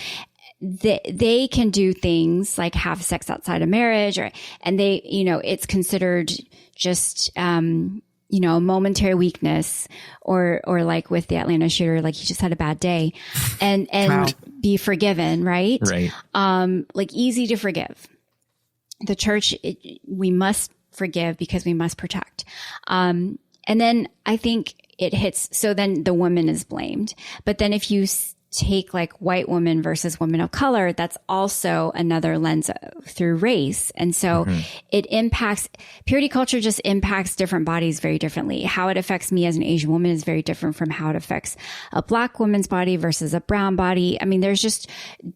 they can do things like have sex outside of marriage, and they, it's considered just, a momentary weakness, or like with the Atlanta shooter, like he just had a bad day, and be forgiven, right? Right. Like easy to forgive. The church, we must forgive because we must protect. And then I think it hits, so then the woman is blamed. But then if you take like white women versus women of color, that's also another lens through race. And so it impacts, purity culture just impacts different bodies very differently. How it affects me as an Asian woman is very different from how it affects a Black woman's body versus a brown body. I mean, there's just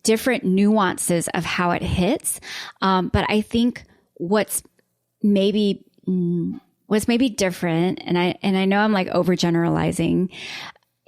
different nuances of how it hits. But I think what's maybe different, and I know I'm like overgeneralizing,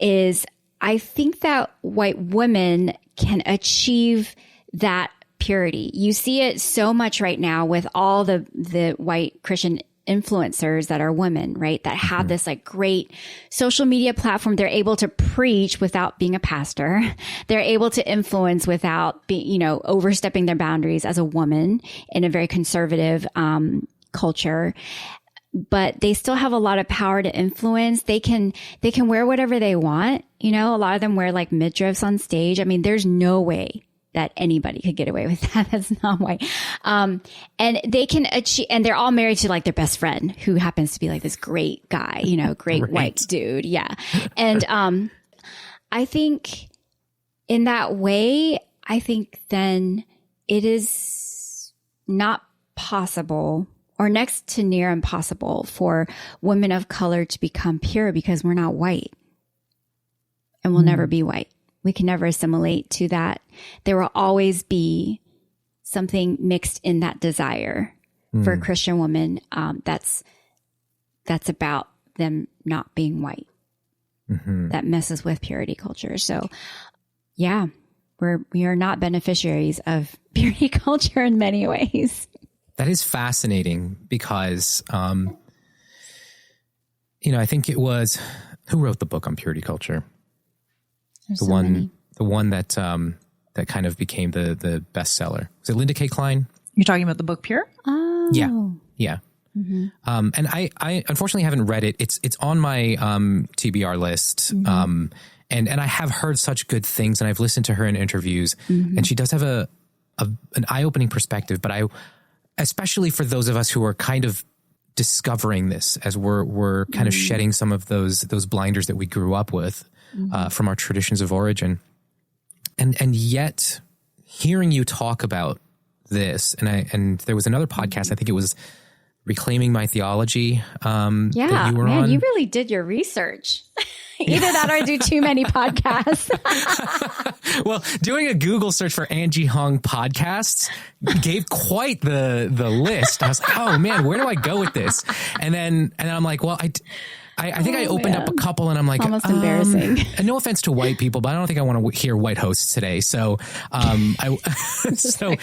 is I think that white women can achieve that purity. You see it so much right now with all the white Christian influencers that are women, right? That have this like great social media platform. They're able to preach without being a pastor. They're able to influence without being, overstepping their boundaries as a woman in a very conservative, culture. But they still have a lot of power to influence. They can wear whatever they want. A lot of them wear like midriffs on stage. I mean, there's no way that anybody could get away with that. That's not white. And they can achieve, and they're all married to like their best friend who happens to be like this great guy, great right. White dude. Yeah. And, I think in that way, then it is not possible or next to near impossible for women of color to become pure because we're not white and we'll never be white. We can never assimilate to that. There will always be something mixed in that desire for a Christian woman. That's about them not being white. That messes with purity culture. So yeah, we are not beneficiaries of purity culture in many ways. That is fascinating because, I think it was, who wrote the book on purity culture? The one that kind of became the bestseller. Was it Linda K. Klein? You're talking about the book Pure? Oh. Yeah. And I unfortunately haven't read it. It's on my TBR list. And I have heard such good things, and I've listened to her in interviews, and she does have an eye-opening perspective. But especially for those of us who are kind of discovering this as we're kind of shedding some of those blinders that we grew up with from our traditions of origin. And yet hearing you talk about this, and there was another podcast, I think it was Reclaiming My Theology, that you were on. You really did your research. Either that or I do too many podcasts. Well, doing a Google search for Angie Hung podcasts gave quite the list. I was like, oh man, where do I go with this? And then I'm like, well, I think I opened up a couple and I'm like, almost embarrassing. And no offense to white people, but I don't think I want to hear white hosts today. So, so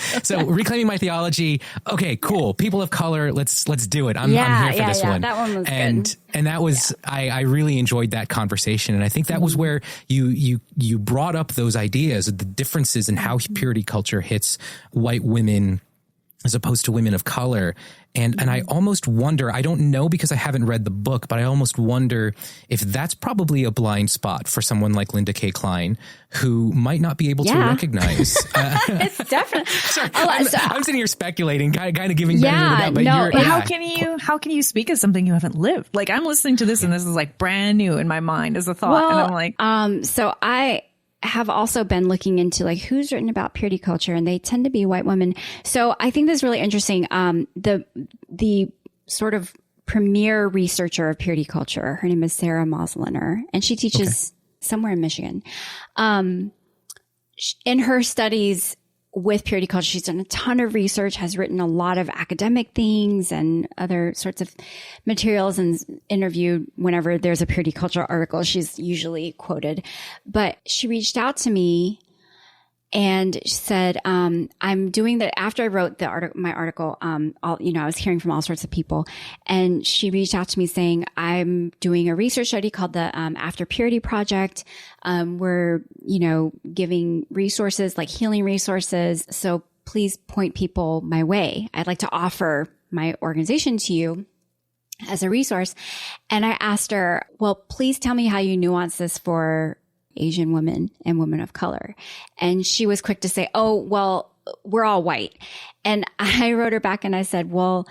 Reclaiming My Theology. Okay, cool. People of color. Let's do it. I'm here for this one. That one was good. And that was, I really enjoyed that conversation. And I think that was where you brought up those ideas of the differences in how purity culture hits white women as opposed to women of color. And I almost wonder, I don't know because I haven't read the book, but I almost wonder if that's probably a blind spot for someone like Linda K. Klein, who might not be able to recognize. It's definitely. Sorry, I'm sitting here speculating, kind of giving benefit of the doubt, but how can you speak of something you haven't lived? Like, I'm listening to this and this is like brand new in my mind as a thought. Well, and I'm like, so I have also been looking into like who's written about purity culture, and they tend to be white women. So I think this is really interesting. The sort of premier researcher of purity culture, her name is Sarah Mosliner, and she teaches somewhere in Michigan. In her studies with purity culture, she's done a ton of research, has written a lot of academic things and other sorts of materials, and interviewed whenever there's a purity culture article, she's usually quoted. But she reached out to me and said, I'm doing after I wrote my article, I was hearing from all sorts of people, and she reached out to me saying, I'm doing a research study called the After Purity Project. We're, giving resources like healing resources. So please point people my way. I'd like to offer my organization to you as a resource. And I asked her, well, please tell me how you nuance this for Asian women and women of color. And she was quick to say, oh, well, we're all white. And I wrote her back and I said, well,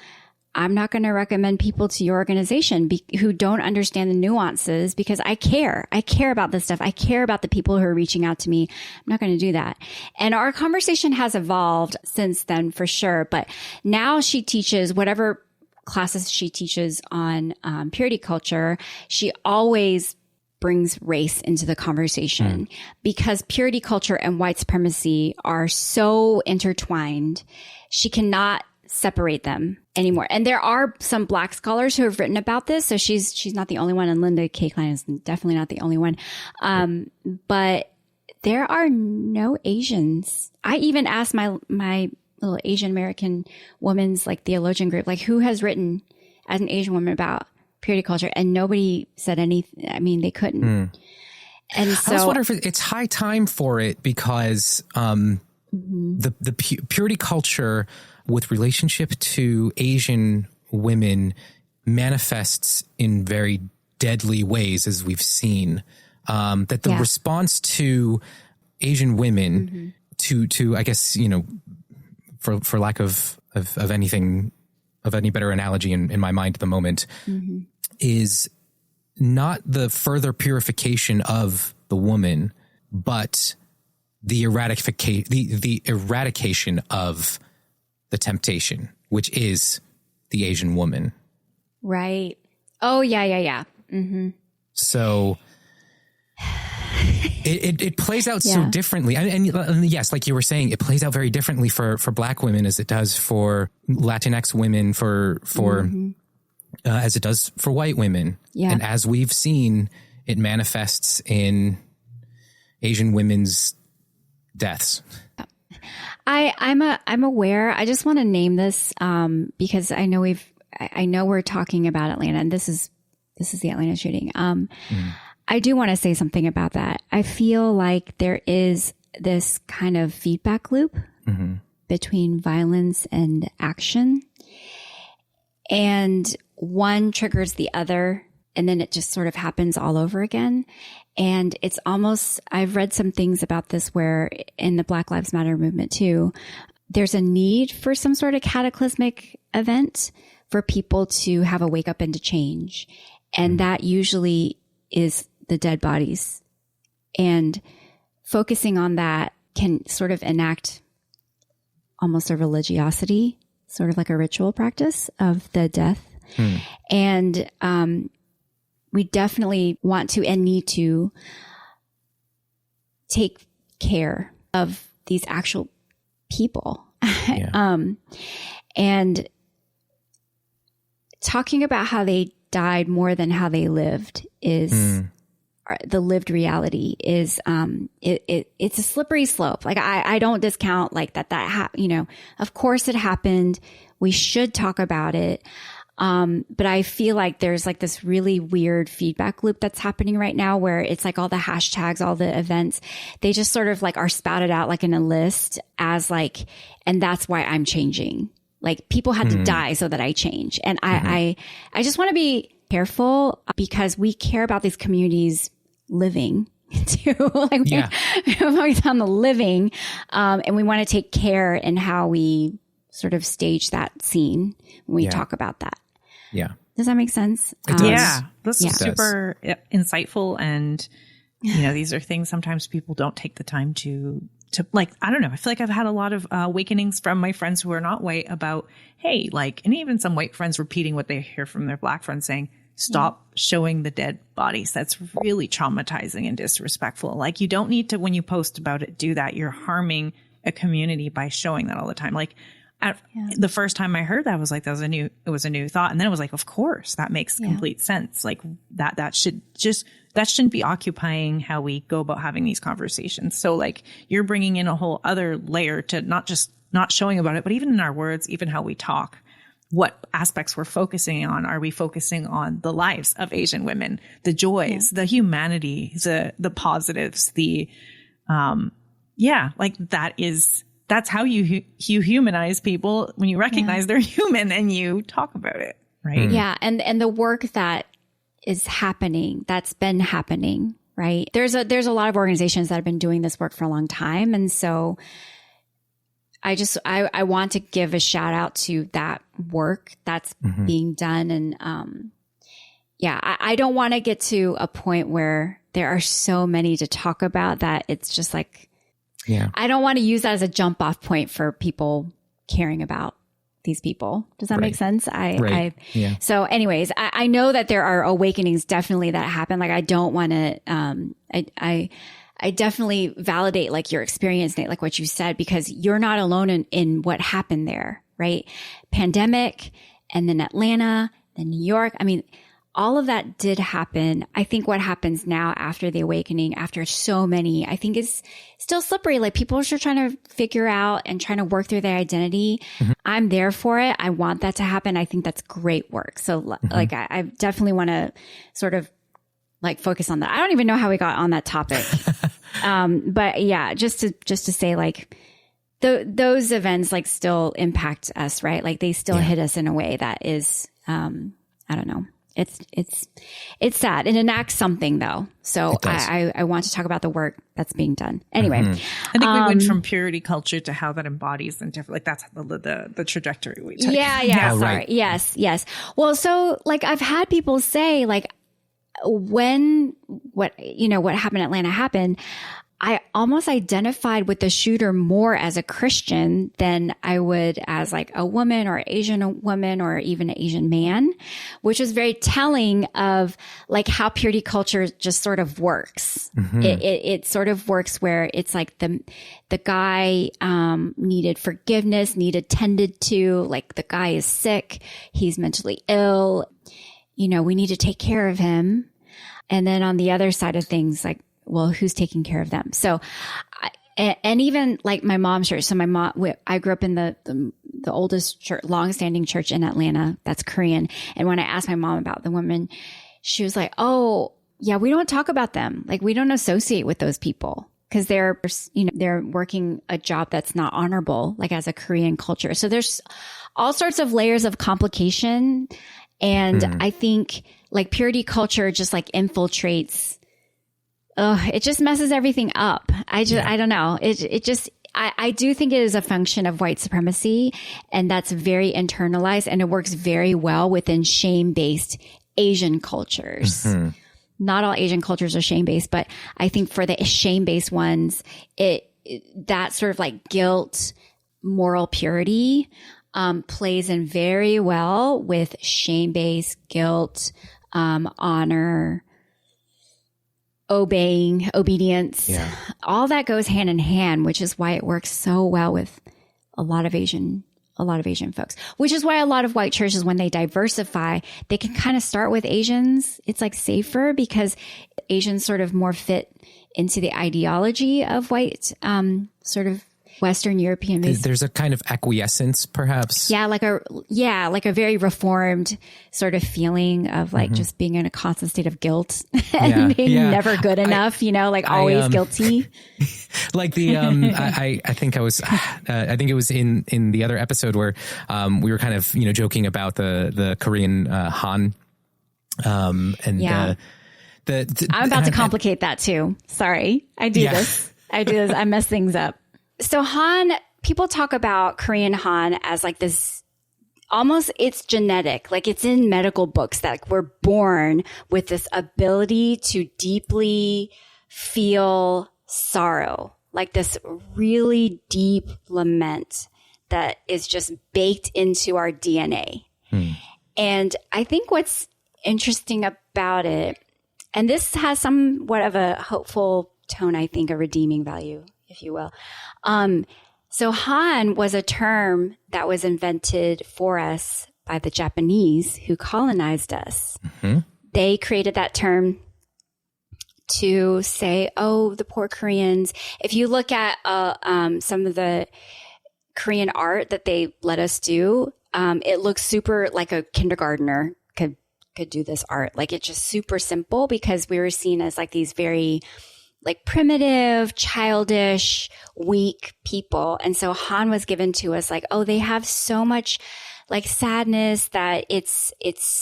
I'm not going to recommend people to your organization who don't understand the nuances, because I care. I care about this stuff. I care about the people who are reaching out to me. I'm not going to do that. And our conversation has evolved since then for sure. But now she teaches whatever classes she teaches on purity culture. She always brings race into the conversation because purity culture and white supremacy are so intertwined. She cannot separate them anymore. And there are some Black scholars who have written about this. So she's not the only one. And Linda K. Klein is definitely not the only one. But there are no Asians. I even asked my little Asian American women's like theologian group, like who has written as an Asian woman about purity culture, and nobody said anything. I mean, they couldn't. And so I just wonder if it's high time for it, because the purity culture with relationship to Asian women manifests in very deadly ways, as we've seen. That the response to Asian women to I guess, you know, for lack of anything, of any better analogy in my mind at the moment, is not the further purification of the woman, but the eradication of the temptation, which is the Asian woman. Right. Oh, yeah. Mm-hmm. So it plays out so differently. And yes, like you were saying, it plays out very differently for Black women as it does for Latinx women, for as it does for white women. Yeah. And as we've seen, it manifests in Asian women's deaths. I'm aware. I just want to name this because I know we're talking about Atlanta, and this is the Atlanta shooting. I do want to say something about that. I feel like there is this kind of feedback loop between violence and action, and one triggers the other, and then it just sort of happens all over again. And it's almost, I've read some things about this where in the Black Lives Matter movement too, there's a need for some sort of cataclysmic event for people to have a wake up and to change. And that usually is the dead bodies. And focusing on that can sort of enact almost a religiosity, sort of like a ritual practice of the death. And we definitely want to and need to take care of these actual people. And talking about how they died more than how they lived is the lived reality is, it's a slippery slope. Like I don't discount like that, you know, of course it happened. We should talk about it. But I feel like there's like this really weird feedback loop that's happening right now where it's like all the hashtags, all the events, they just sort of like are spouted out like in a list as like, and that's why I'm changing. Like people had to die so that I change. And I just want to be careful because we care about these communities living too. Like we're focused on the living. And we want to take care in how we sort of stage that scene when we talk about that. Yeah. Does that make sense? This is super insightful. And, you know, these are things sometimes people don't take the time to like, I don't know. I feel like I've had a lot of awakenings from my friends who are not white about, hey, like, and even some white friends repeating what they hear from their Black friends saying, stop showing the dead bodies. That's really traumatizing and disrespectful. Like you don't need to, when you post about it, do that. You're harming a community by showing that all the time. Like, the first time I heard that, I was like, it was a new thought. And then it was like, of course, that makes complete sense. Like that shouldn't be occupying how we go about having these conversations. So like you're bringing in a whole other layer to not just not showing about it, but even in our words, even how we talk, what aspects we're focusing on. Are we focusing on the lives of Asian women, the joys, the humanity, the positives, like that's how you humanize people when you recognize they're human and you talk about it. Right. Yeah. And the work that is happening, that's been happening, right? There's a lot of organizations that have been doing this work for a long time. And so I want to give a shout out to that work that's being done. And, I don't want to get to a point where there are so many to talk about that it's just like, I don't want to use that as a jump off point for people caring about these people. Does that make sense? So anyways, I know that there are awakenings definitely that happen. Like I don't want to, I definitely validate like your experience, Nate, like what you said, because you're not alone in what happened there, right? Pandemic, and then Atlanta, then New York. I mean, all of that did happen. I think what happens now after the awakening, after so many, I think is still slippery. Like people are still trying to figure out and trying to work through their identity. I'm there for it. I want that to happen. I think that's great work. So like I definitely want to sort of like focus on that. I don't even know how we got on that topic. But yeah, just to say like those events like still impact us, right? Like they still hit us in a way that is, I don't know. It's sad. It enacts something though. So I want to talk about the work that's being done. Anyway, I think we went from purity culture to how that embodies and different, like that's the trajectory we took. Sorry. Right. Yes. Well, so like I've had people say like, when what happened in Atlanta happened, I almost identified with the shooter more as a Christian than I would as like a woman or Asian woman or even an Asian man, which was very telling of like how purity culture just sort of works. It sort of works where it's like the guy needed forgiveness, needed tended to, like the guy is sick, he's mentally ill. We need to take care of him. And then on the other side of things, like, well, who's taking care of them? So, and even like my mom's church. So my mom, I grew up in the oldest church, long-standing church in Atlanta that's Korean. And when I asked my mom about the women, she was like, oh, yeah, we don't talk about them. Like we don't associate with those people because they're working a job that's not honorable, like as a Korean culture. So there's all sorts of layers of complication. And I think like purity culture just like infiltrates, it just messes everything up. I don't know. I do think it is a function of white supremacy, and that's very internalized, and it works very well within shame-based Asian cultures. Not all Asian cultures are shame-based, but I think for the shame-based ones, that sort of like guilt, moral purity, plays in very well with shame-based guilt, honor, obedience. All that goes hand in hand, which is why it works so well with a lot of Asian folks, which is why a lot of white churches, when they diversify, they can kind of start with Asians. It's like safer because Asians sort of more fit into the ideology of white, sort of Western European. There's a kind of acquiescence, perhaps. Like a very reformed sort of feeling of like just being in a constant state of guilt and being never good enough, always guilty. Like the, I think it was in the other episode where, we were kind of, joking about the Korean, Han, I'm about to complicate that too. Sorry. I do this. I mess things up. So Han, people talk about Korean Han as like this, almost it's genetic, like it's in medical books that like we're born with this ability to deeply feel sorrow, like this really deep lament that is just baked into our DNA. And I think what's interesting about it, and this has somewhat of a hopeful tone, I think, a redeeming value, if you will. So Han was a term that was invented for us by the Japanese who colonized us. They created that term to say, oh, the poor Koreans. If you look at some of the Korean art that they let us do, it looks super like a kindergartner could do this art. Like it's just super simple because we were seen as like these very like primitive, childish, weak people. And so Han was given to us like, oh, they have so much like sadness that it's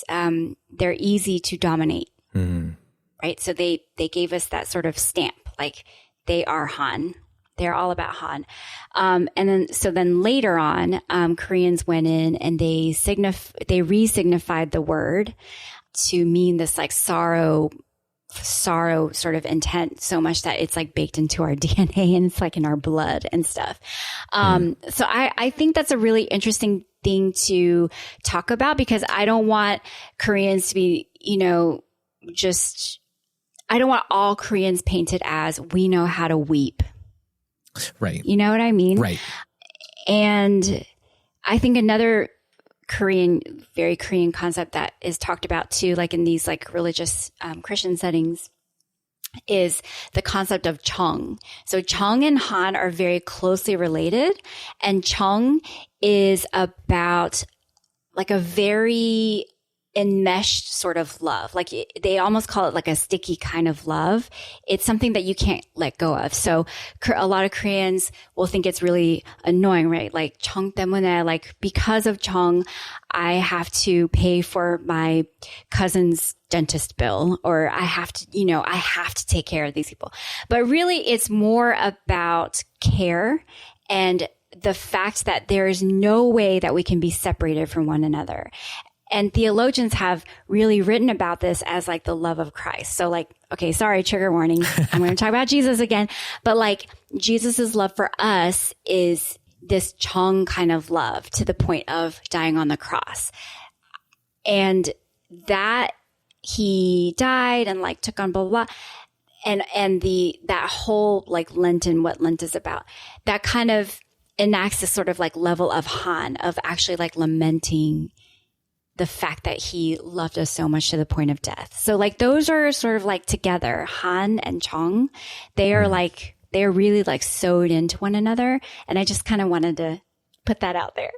they're easy to dominate. Right. So they gave us that sort of stamp, like they are Han. They're all about Han. And then later on, Koreans went in and they re-signified the word to mean this like sorrow sort of intent so much that it's like baked into our DNA and it's like in our blood and stuff. So I think that's a really interesting thing to talk about, because I don't want Koreans to be, I don't want all Koreans painted as we know how to weep. Right. You know what I mean? Right. And I think another very Korean concept that is talked about too, like in these like religious Christian settings, is the concept of Chung. So Chung and Han are very closely related, and Chung is about like a very enmeshed sort of love. Like they almost call it like a sticky kind of love. It's something that you can't let go of. So a lot of Koreans will think it's really annoying, right? Like Chung 때문에, like because of Chung, I have to pay for my cousin's dentist bill, or I have to take care of these people. But really it's more about care and the fact that there is no way that we can be separated from one another. And theologians have really written about this as like the love of Christ. So like, okay, sorry, trigger warning. I'm going to talk about Jesus again. But like Jesus's love for us is this Chung kind of love to the point of dying on the cross. And that he died and like took on blah, blah, blah. And that whole like Lenten, what Lent is about, that kind of enacts this sort of like level of Han, of actually like lamenting the fact that he loved us so much to the point of death. So like those are sort of like together, Han and Chung, they're really like sewed into one another. And I just kind of wanted to put that out there.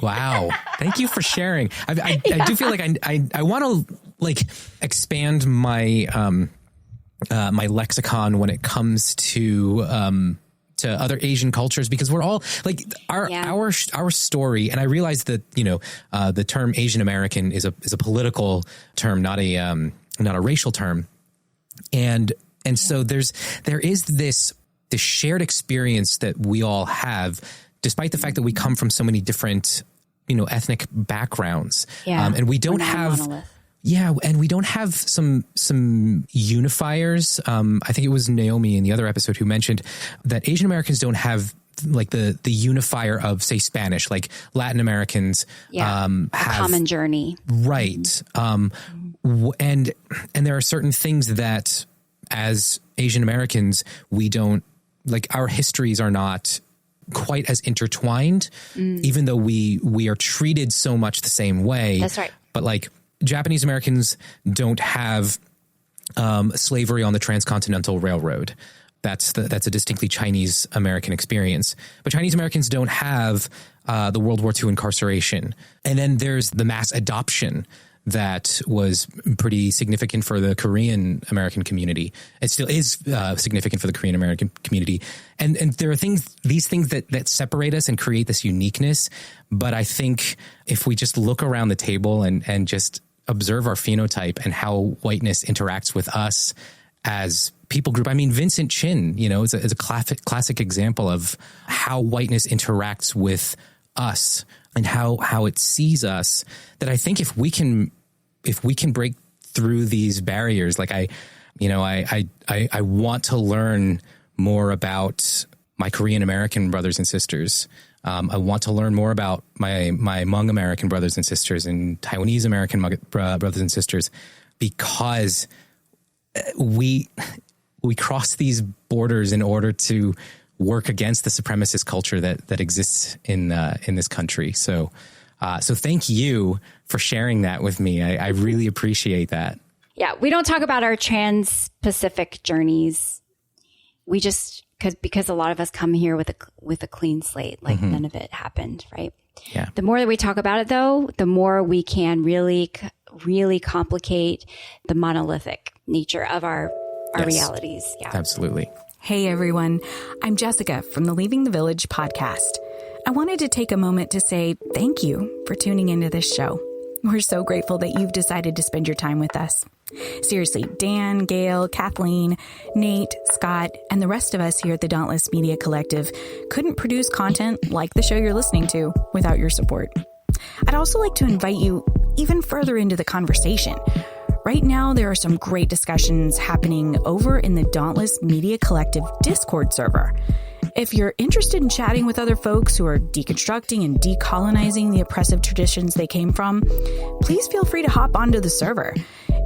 Wow. Thank you for sharing. I do feel like I want to like expand my, my lexicon when it comes to other Asian cultures, because we're all like our story. And I realize that, the term Asian American is a political term, not a racial term. And so there is this shared experience that we all have, despite the fact that we come from so many different, ethnic backgrounds. Yeah. And we don't have, monolith. Yeah, and we don't have some unifiers. I think it was Naomi in the other episode who mentioned that Asian Americans don't have like the unifier of, say, Spanish, like Latin Americans have a common journey. Right. And there are certain things that as Asian Americans, we don't, like, our histories are not quite as intertwined, even though we are treated so much the same way. That's right. But like Japanese Americans don't have slavery on the Transcontinental Railroad. That's a distinctly Chinese American experience. But Chinese Americans don't have the World War II incarceration. And then there's the mass adoption that was pretty significant for the Korean American community. It still is significant for the Korean American community. And there are these things that separate us and create this uniqueness. But I think if we just look around the table and just observe our phenotype and how whiteness interacts with us as people group. I mean, Vincent Chin, is a classic example of how whiteness interacts with us and how it sees us, that I think if we can break through these barriers, like I want to learn more about my Korean American brothers and sisters. I want to learn more about my Hmong American brothers and sisters and Taiwanese American brothers and sisters, because we cross these borders in order to work against the supremacist culture that exists in this country. So thank you for sharing that with me. I really appreciate that. Yeah, we don't talk about our trans-Pacific journeys. We just because a lot of us come here with a clean slate, like none of it happened, right? Yeah. The more that we talk about it, though, the more we can really, really complicate the monolithic nature of our realities. Yeah, absolutely. Hey, everyone. I'm Jessica from the Leaving the Village podcast. I wanted to take a moment to say thank you for tuning into this show. We're so grateful that you've decided to spend your time with us. Seriously, Dan, Gail, Kathleen, Nate, Scott, and the rest of us here at the Dauntless Media Collective couldn't produce content like the show you're listening to without your support. I'd also like to invite you even further into the conversation. Right now, there are some great discussions happening over in the Dauntless Media Collective Discord server. If you're interested in chatting with other folks who are deconstructing and decolonizing the oppressive traditions they came from, please feel free to hop onto the server.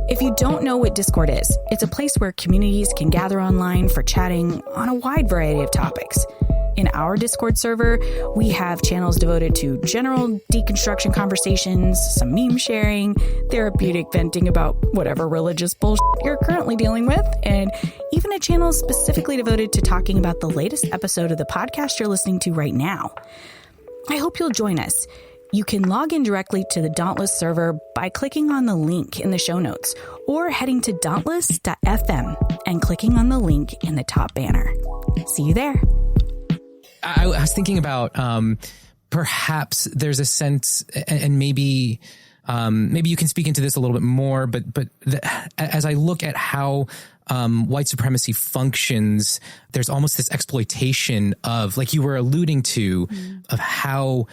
If you don't know what Discord is, it's a place where communities can gather online for chatting on a wide variety of topics. In our Discord server, we have channels devoted to general deconstruction conversations, some meme sharing, therapeutic venting about whatever religious bullshit you're currently dealing with, and even a channel specifically devoted to talking about the latest episode of the podcast you're listening to right now. I hope you'll join us. You can log in directly to the Dauntless server by clicking on the link in the show notes or heading to dauntless.fm and clicking on the link in the top banner. See you there. I was thinking about perhaps there's a sense, and maybe you can speak into this a little bit more, but as I look at how white supremacy functions, there's almost this exploitation of, like you were alluding to, of how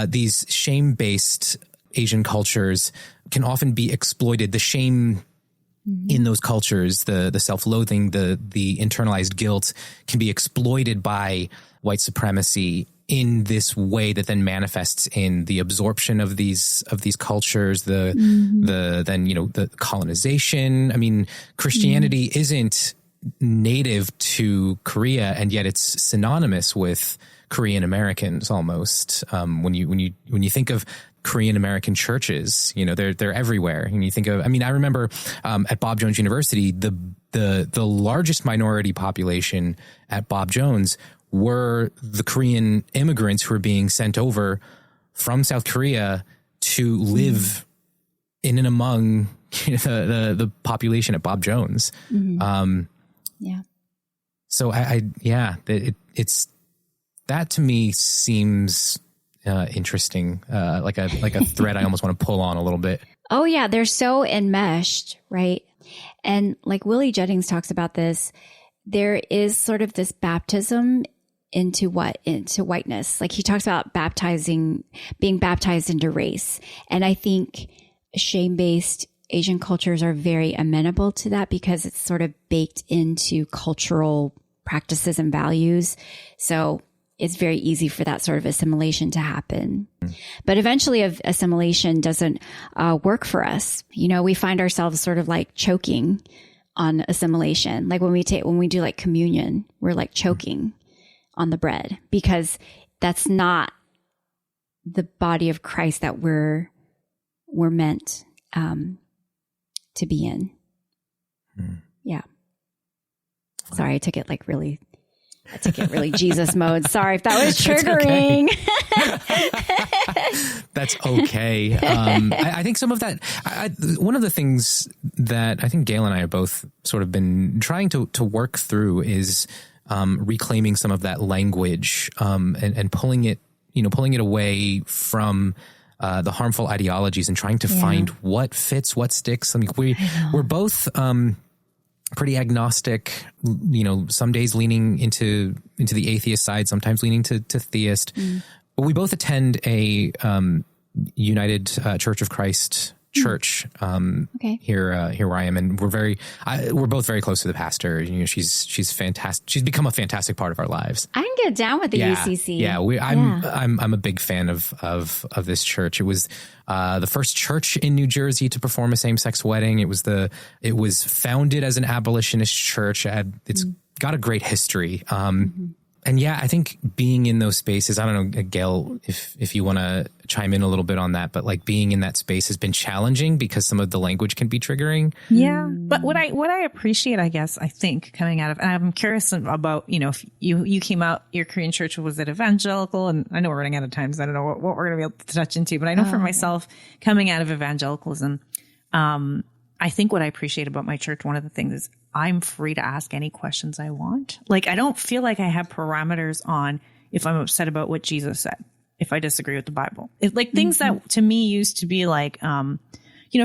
these shame-based Asian cultures can often be exploited. The shame in those cultures, the self-loathing, the internalized guilt can be exploited by white supremacy in this way that then manifests in the absorption of these cultures, the colonization. I mean, Christianity isn't native to Korea, and yet it's synonymous with Korean Americans almost. When you think of Korean American churches, they're everywhere. And you think of, I remember at Bob Jones University, the largest minority population at Bob Jones were the Korean immigrants who were being sent over from South Korea to live in and among the population at Bob Jones. So it's that to me seems interesting, like a thread I almost want to pull on a little bit. Oh yeah, they're so enmeshed, right? And like Willie Jennings talks about this, there is sort of this baptism into whiteness. Like he talks about being baptized into race. And I think shame-based Asian cultures are very amenable to that because it's sort of baked into cultural practices and values. So it's very easy for that sort of assimilation to happen. But eventually assimilation doesn't work for us. We find ourselves sort of like choking on assimilation. Like when we do like communion, we're like choking on the bread because that's not the body of Christ that we're meant to be in. Yeah. Sorry, I took it really Jesus mode. Sorry if that was triggering. That's okay. I think some of that, one of the things that I think Gail and I have both sort of been trying to work through is reclaiming some of that language and pulling it away from the harmful ideologies and trying to find what fits, what sticks. I mean, we're both pretty agnostic, some days leaning into the atheist side, sometimes leaning to theist. But we both attend a United Church of Christ church here where I am, and we're both very close to the pastor. She's fantastic. She's become a fantastic part of our lives. I can get down with the UCC. Yeah, I'm a big fan of this church. It was the first church in New Jersey to perform a same-sex wedding. It was founded as an abolitionist church. It's got a great history. And I think being in those spaces, I don't know, Gail, if you want to chime in a little bit on that, but like being in that space has been challenging because some of the language can be triggering. Yeah. But what I appreciate, I think coming out of, and I'm curious about, if you came out, your Korean church, was it evangelical? And I know we're running out of time, so I don't know what we're going to be able to touch into, but I know for myself coming out of evangelicalism, I think what I appreciate about my church, one of the things is I'm free to ask any questions I want. Like, I don't feel like I have parameters on if I'm upset about what Jesus said, if I disagree with the Bible. It's like things that to me used to be like,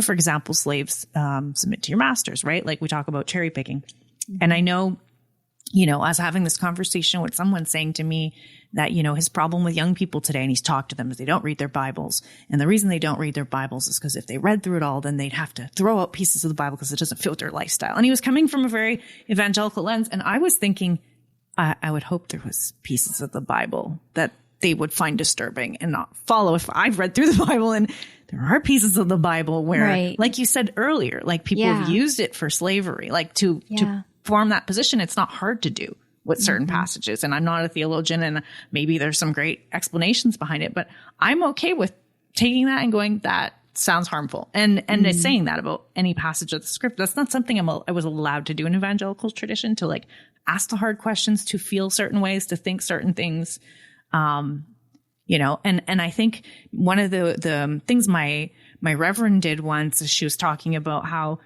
for example, slaves submit to your masters, right? Like we talk about cherry picking. And I know, I was having this conversation with someone saying to me that, his problem with young people today, and he's talked to them, is they don't read their Bibles. And the reason they don't read their Bibles is because if they read through it all, then they'd have to throw out pieces of the Bible because it doesn't fit their lifestyle. And he was coming from a very evangelical lens. And I was thinking, I would hope there was pieces of the Bible that they would find disturbing and not follow. If I've read through the Bible, and there are pieces of the Bible where, like you said earlier, like people have used it for slavery, like to form that position. It's not hard to do with certain passages. And I'm not a theologian, and maybe there's some great explanations behind it, but I'm okay with taking that and going, that sounds harmful. And saying that about any passage of the script. That's not something I was allowed to do in evangelical tradition, to like ask the hard questions, to feel certain ways, to think certain things. And I think one of the things my reverend did once is she was talking about how,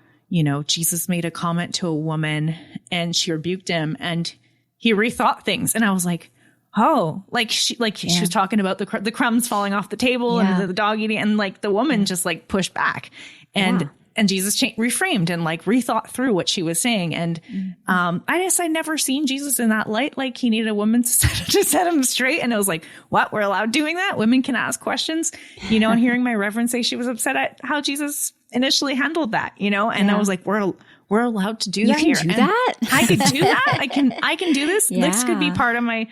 Jesus made a comment to a woman and she rebuked him and he rethought things. And I was like, oh, she was talking about the crumbs falling off the table and the dog eating, and like the woman just like pushed back, and Jesus reframed and like rethought through what she was saying. And I guess I'd never seen Jesus in that light. Like he needed a woman to set him straight. And I was like, what? We're allowed doing that? Women can ask questions, and hearing my reverend say she was upset at how Jesus initially handled that, and I was like, we're allowed to do that here. I could do that. I can do this. Yeah. This could be part of my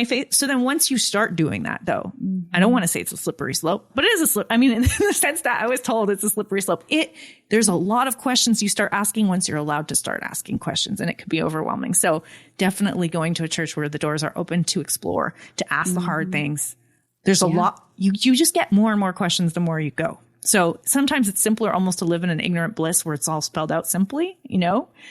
faith. So then once you start doing that, though, I don't want to say it's a slippery slope, but it is a slip. I mean, in the sense that I was told it's a slippery slope. There's a lot of questions you start asking once you're allowed to start asking questions, and it could be overwhelming. So definitely going to a church where the doors are open to explore, to ask the hard things. There's a lot. You just get more and more questions the more you go. So sometimes it's simpler almost to live in an ignorant bliss where it's all spelled out simply,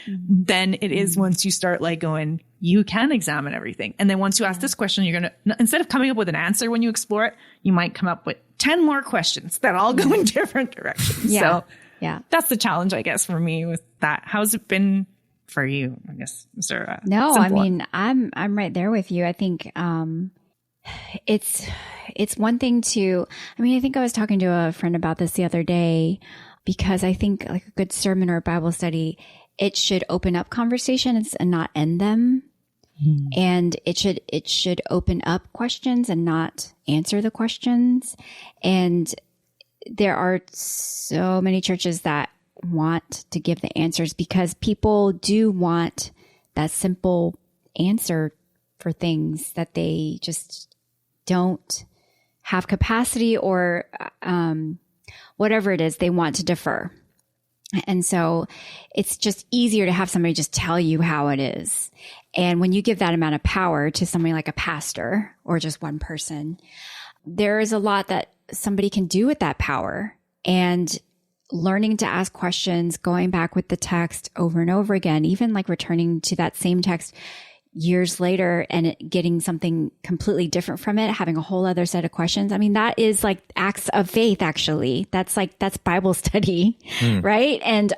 than it is once you start like going, you can examine everything. And then once you ask this question, you're going to, instead of coming up with an answer when you explore it, you might come up with 10 more questions that all go in different directions. Yeah. So that's the challenge, I guess, for me with that. How's it been for you, I guess, Mr. No, I mean, I'm right there with you. I think, it's one thing to, I think I was talking to a friend about this the other day, because I think like a good sermon or a Bible study, it should open up conversations and not end them. And it should open up questions and not answer the questions. And there are so many churches that want to give the answers because people do want that simple answer for things that they just don't have capacity or whatever it is, they want to defer. And so it's just easier to have somebody just tell you how it is. And when you give that amount of power to somebody like a pastor or just one person, there is a lot that somebody can do with that power. And learning to ask questions, going back with the text over and over again, even like returning to that same text years later and getting something completely different from it, having a whole other set of questions. That is like acts of faith, actually. That's Bible study, right? And,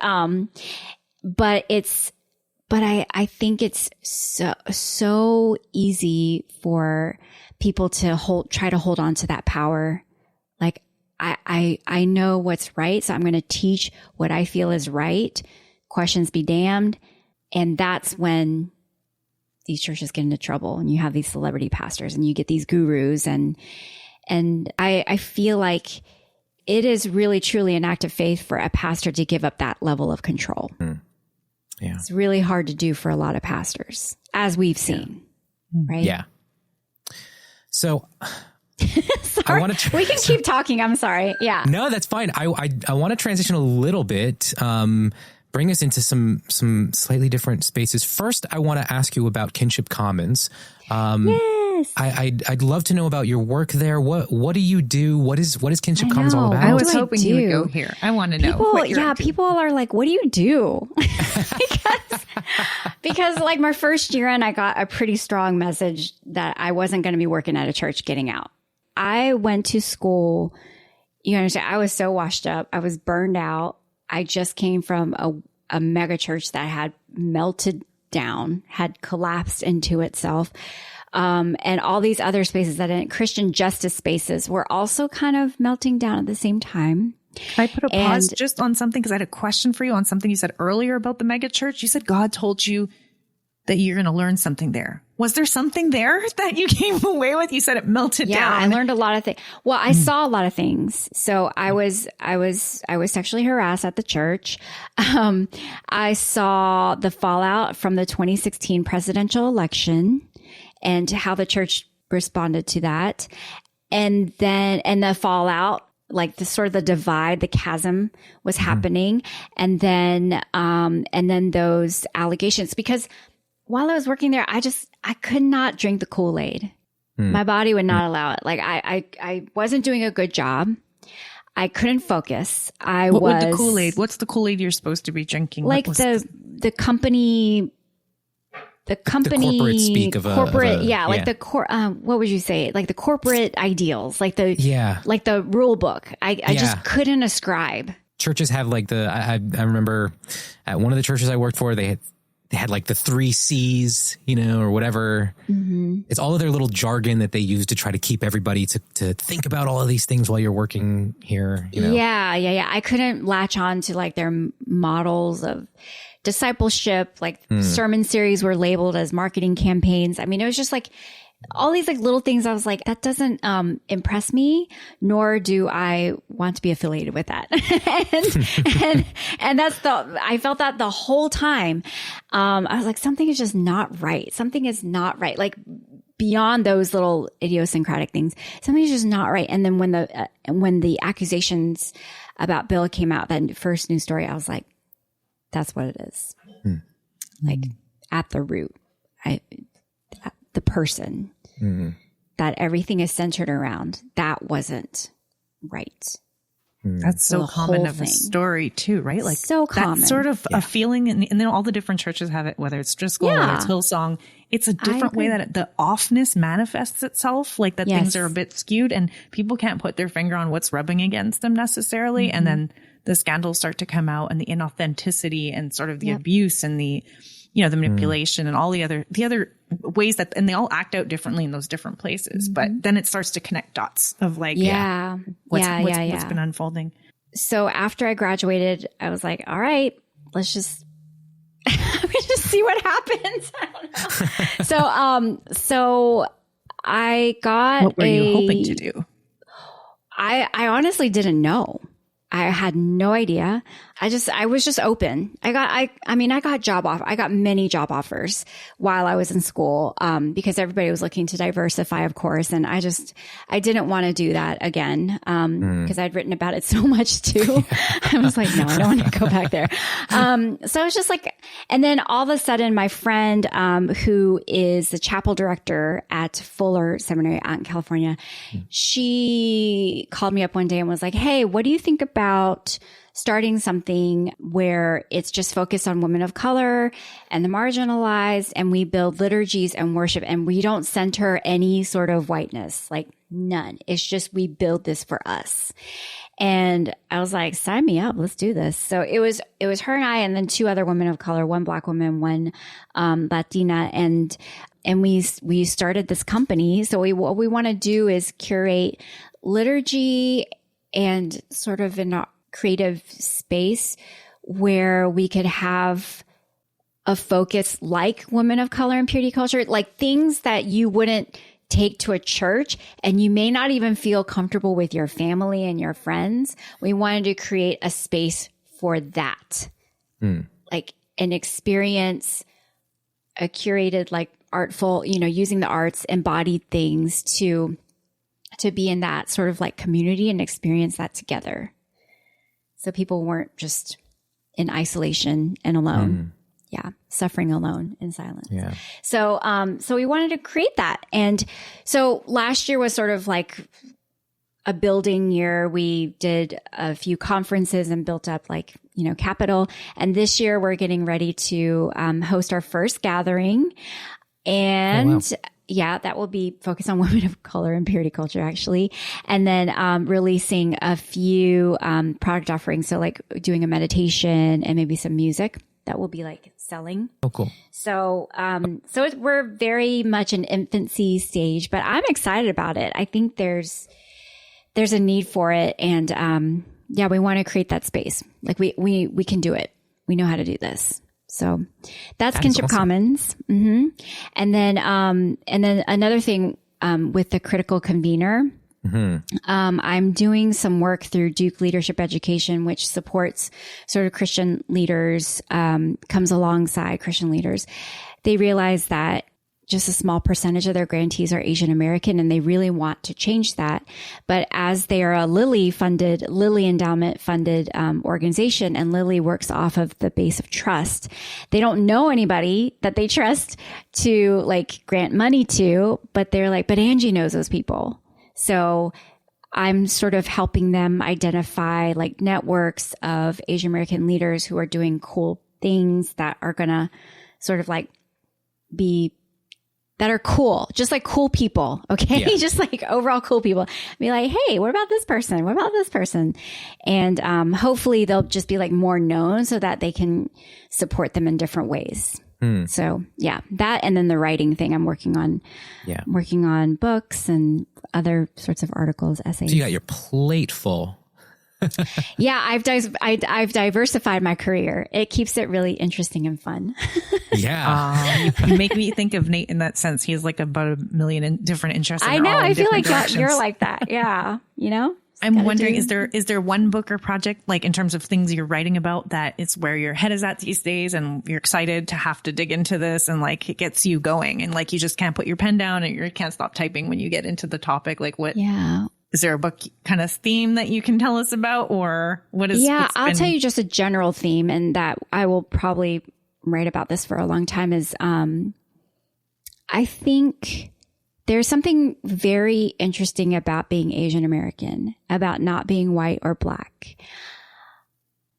but I think it's so easy for people to try to hold on to that power. Like, I know what's right, so I'm going to teach what I feel is right. Questions be damned. And that's when these churches get into trouble, and you have these celebrity pastors and you get these gurus. And I feel like it is really, truly an act of faith for a pastor to give up that level of control. Yeah. It's really hard to do for a lot of pastors, as we've seen. Right. Yeah. So sorry, we can keep talking. I'm sorry. Yeah. No, that's fine. I want to transition a little bit. Bring us into some slightly different spaces. First, I want to ask you about Kinship Commons. Yes. I'd love to know about your work there. What do you do? What is Kinship Commons all about? I was hoping you would go here. I want to know. People are like, what do you do? because like my first year in, I got a pretty strong message that I wasn't going to be working at a church getting out. I went to school. You understand? I was so washed up. I was burned out. I just came from a mega church that had melted down, had collapsed into itself. And all these other spaces that in Christian justice spaces were also kind of melting down at the same time. Can I put a pause just on something? Because I had a question for you on something you said earlier about the mega church. You said God told you that you're going to learn something there. Was there something there that you came away with? You said it melted down. Yeah, I learned a lot of things. Well, I saw a lot of things. So I was sexually harassed at the church. I saw the fallout from the 2016 presidential election and how the church responded to that. And the fallout, like the sort of the divide, the chasm was happening. And then those allegations, because while I was working there, I could not drink the Kool-Aid. My body would not allow it. Like I wasn't doing a good job. I couldn't focus. What's the Kool-Aid you're supposed to be drinking? Like the company. The corporate speak of what would you say? Like the corporate ideals, like the rule book. I just couldn't ascribe. Churches have like I remember at one of the churches I worked for, they had like the 3 C's, or whatever. Mm-hmm. It's all of their little jargon that they use to try to keep everybody to think about all of these things while you're working here. Yeah. I couldn't latch on to like their models of discipleship, like sermon series were labeled as marketing campaigns. I mean, it was just like all these like little things. I was like, that doesn't impress me, nor do I want to be affiliated with that. and that's I felt that the whole time. I was like, something is just not right. Something is not right. Like beyond those little idiosyncratic things, something is just not right. And then when the accusations about Bill came out, that first news story, I was like, that's what it is. Like at the root, the person that everything is centered around, that wasn't right. That's so common of a story too, right? Like so common. That's sort of a feeling, and then all the different churches have it, whether it's Driscoll, whether it's Hillsong, it's a different way that the offness manifests itself, like that things are a bit skewed and people can't put their finger on what's rubbing against them necessarily. And then the scandals start to come out and the inauthenticity and sort of the abuse and the, the manipulation and all the other ways that, and they all act out differently in those different places. But then it starts to connect dots of like, what's been unfolding. So after I graduated, I was like, all right, let's just see what happens. I don't know. So I got what were you hoping to do? I honestly didn't know. I had no idea. I was just open. I got many job offers while I was in school, because everybody was looking to diversify, of course. And I didn't want to do that again, because I'd written about it so much too. I was like, no, I don't want to go back there. So I was just like, and then all of a sudden my friend, who is the chapel director at Fuller Seminary out in California, she called me up one day and was like, hey, what do you think about starting something where it's just focused on women of color and the marginalized, and we build liturgies and worship, and we don't center any sort of whiteness, like none. It's just, we build this for us. And I was like, sign me up. Let's do this. So it was her and I, and then 2 other women of color, 1 Black woman, 1 Latina. And we started this company. So what we want to do is curate liturgy and sort of in a creative space where we could have a focus like women of color and purity culture, like things that you wouldn't take to a church and you may not even feel comfortable with your family and your friends. We wanted to create a space for that, like an experience, a curated, like artful, using the arts, embodied things to be in that sort of like community and experience that together. So people weren't just in isolation and alone. Suffering alone in silence. So we wanted to create that. And so last year was sort of like a building year. We did a few conferences and built up like, capital. And this year we're getting ready to host our first gathering. And that will be focused on women of color and purity culture, actually. And then releasing a few product offerings. So like doing a meditation and maybe some music that will be like selling. Oh, cool. So we're very much in infancy stage, but I'm excited about it. I think there's a need for it. And yeah, we want to create that space. Like we can do it. We know how to do this. So that's Kinship awesome. Commons. Mm-hmm. And then another thing, with the critical convener, I'm doing some work through Duke Leadership Education, which supports sort of Christian leaders, comes alongside Christian leaders. They realize that just a small percentage of their grantees are Asian American, and they really want to change that. But as they are a Lilly endowment funded organization, and Lilly works off of the base of trust, they don't know anybody that they trust to like grant money to, but they're like, but Angie knows those people. So I'm sort of helping them identify like networks of Asian American leaders who are doing cool things that are going to sort of like that are cool, just like cool people. Okay. Yeah. Just like overall cool people. Be like, hey, what about this person? What about this person? And, hopefully they'll just be like more known so that they can support them in different ways. So yeah, that, and then the writing thing I'm working on, working on books and other sorts of articles, essays. So you got your plate full. Yeah, I've diversified my career. It keeps it really interesting and fun. Yeah. You make me think of Nate in that sense. He has like about 1 million different interests. I know. I feel like you're like that. Yeah. You know? I'm wondering, is there one book or project, like in terms of things you're writing about, that it's where your head is at these days and you're excited to have to dig into this and like it gets you going and like you just can't put your pen down and you can't stop typing when you get into the topic? Like what? Yeah. Is there a book kind of theme that you can tell us about, or what is? Yeah, I'll tell you just a general theme, and that I will probably write about this for a long time is, I think there's something very interesting about being Asian American, about not being white or black.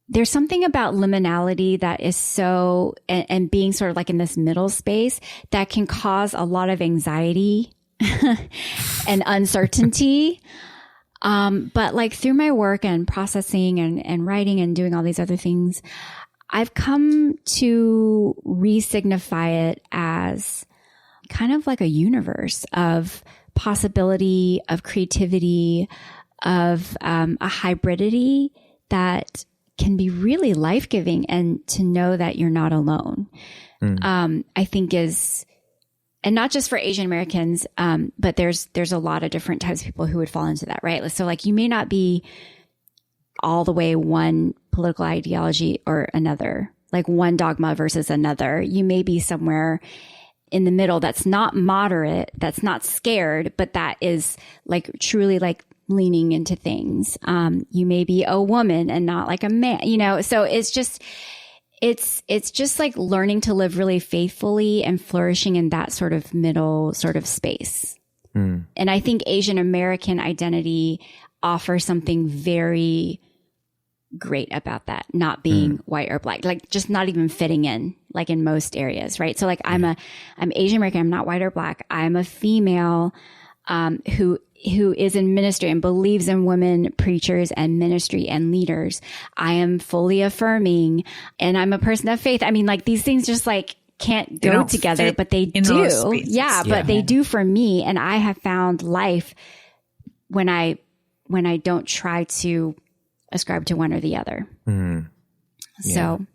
There's something about liminality that is so, and being sort of like in this middle space that can cause a lot of anxiety and uncertainty. But like through my work and processing and writing and doing all these other things, I've come to re-signify it as kind of like a universe of possibility, of creativity, of a hybridity that can be really life-giving, and to know that you're not alone, I think is, and not just for Asian Americans, but there's a lot of different types of people who would fall into that, right? So like you may not be all the way one political ideology or another, like one dogma versus another. You may be somewhere in the middle that's not moderate, that's not scared, but that is like truly like leaning into things. You may be a woman and not like a man, you know? So it's just like learning to live really faithfully and flourishing in that sort of middle sort of space. And I think Asian American identity offers something very great about that, not being white or black, like just not even fitting in, like in most areas, right? So like I'm Asian American, I'm not white or black. I'm a female, who is in ministry and believes in women preachers and ministry and leaders. I am fully affirming, and I'm a person of faith. I mean, like these things just like can't go together, but they do. Yeah, but they do for me. And I have found life when I don't try to ascribe to one or the other. So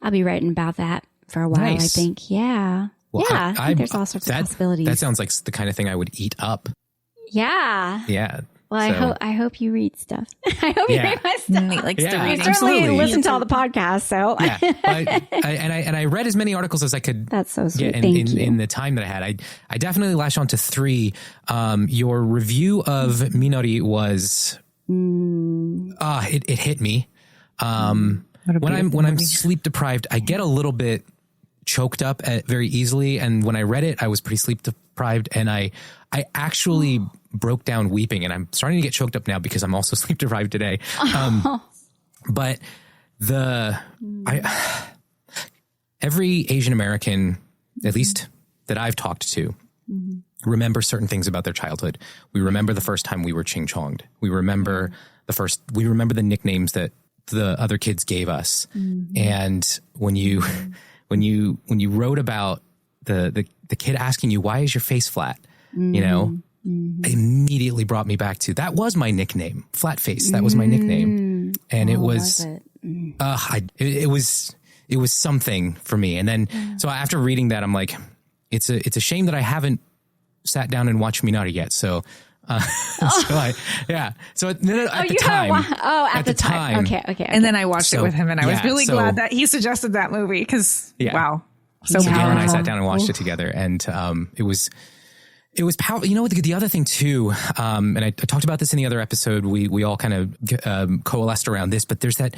I'll be writing about that for a while, I think. Yeah. Well, I think there's all sorts of possibilities. That sounds like the kind of thing I would eat up. Yeah. Yeah. Well, I hope you read stuff. I hope you read my stuff. Nate likes to read. You certainly listen to all the podcasts, so. Yeah. I read as many articles as I could. That's so sweet. Get in the time that I had. I definitely latched on to 3. Your review of Minori was, it hit me. When I'm sleep deprived, I get a little bit choked up very easily. And when I read it, I was pretty sleep deprived, and I actually broke down weeping, and I'm starting to get choked up now because I'm also sleep deprived today. But every Asian American, at least that I've talked to, remember certain things about their childhood. We remember the first time we were ching-chonged. We remember the nicknames that the other kids gave us. And when you wrote about the kid asking you, why is your face flat? You know, it immediately brought me back to, that was my nickname, flat face. That was my nickname. and it was, it? it was something for me. And then, so after reading that, I'm like, it's a shame that I haven't sat down and watched Minari yet. So, so at the time. Okay. And then I watched it with him, and I was really glad that he suggested that movie because wow. So Gail and I sat down and watched it together, and it was powerful. You know, the other thing too, and I talked about this in the other episode. We all kind of coalesced around this, but there's that.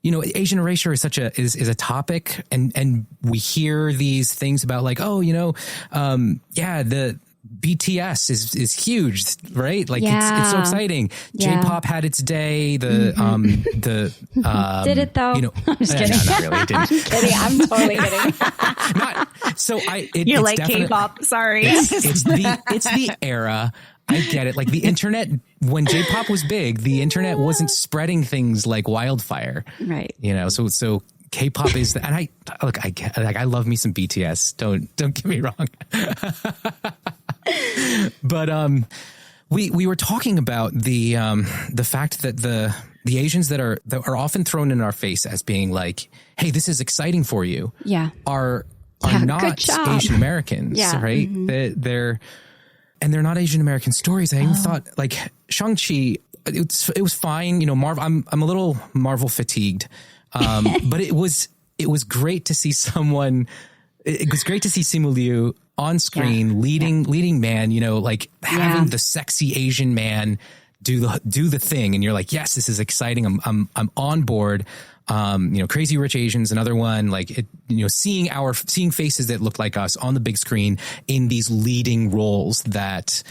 You know, Asian erasure is is a topic, and we hear these things about like, oh, you know, the BTS is huge, right? Like it's so exciting. J-pop had its day. The did it though? You know, I'm just kidding. No, not really. It didn't. I'm kidding. I'm totally kidding. You're like K-pop. Sorry, it's the era. I get it. Like the internet, when J-pop was big, the internet wasn't spreading things like wildfire. Right. You know, so K-pop is, and I love me some BTS. Don't get me wrong. But we were talking about the fact that the Asians that are often thrown in our face as being like, hey, this is exciting for you. Yeah. Are not Asian Americans, right? Mm-hmm. They're not Asian American stories. I even thought like Shang-Chi, it was fine. You know, Marvel, I'm a little Marvel fatigued. But it was great to see someone. It was great to see Simu Liu on screen, leading man. You know, like having the sexy Asian man do the thing, and you're like, yes, this is exciting. I'm on board. You know, Crazy Rich Asians, another one. Like it, you know, seeing faces that look like us on the big screen in these leading roles that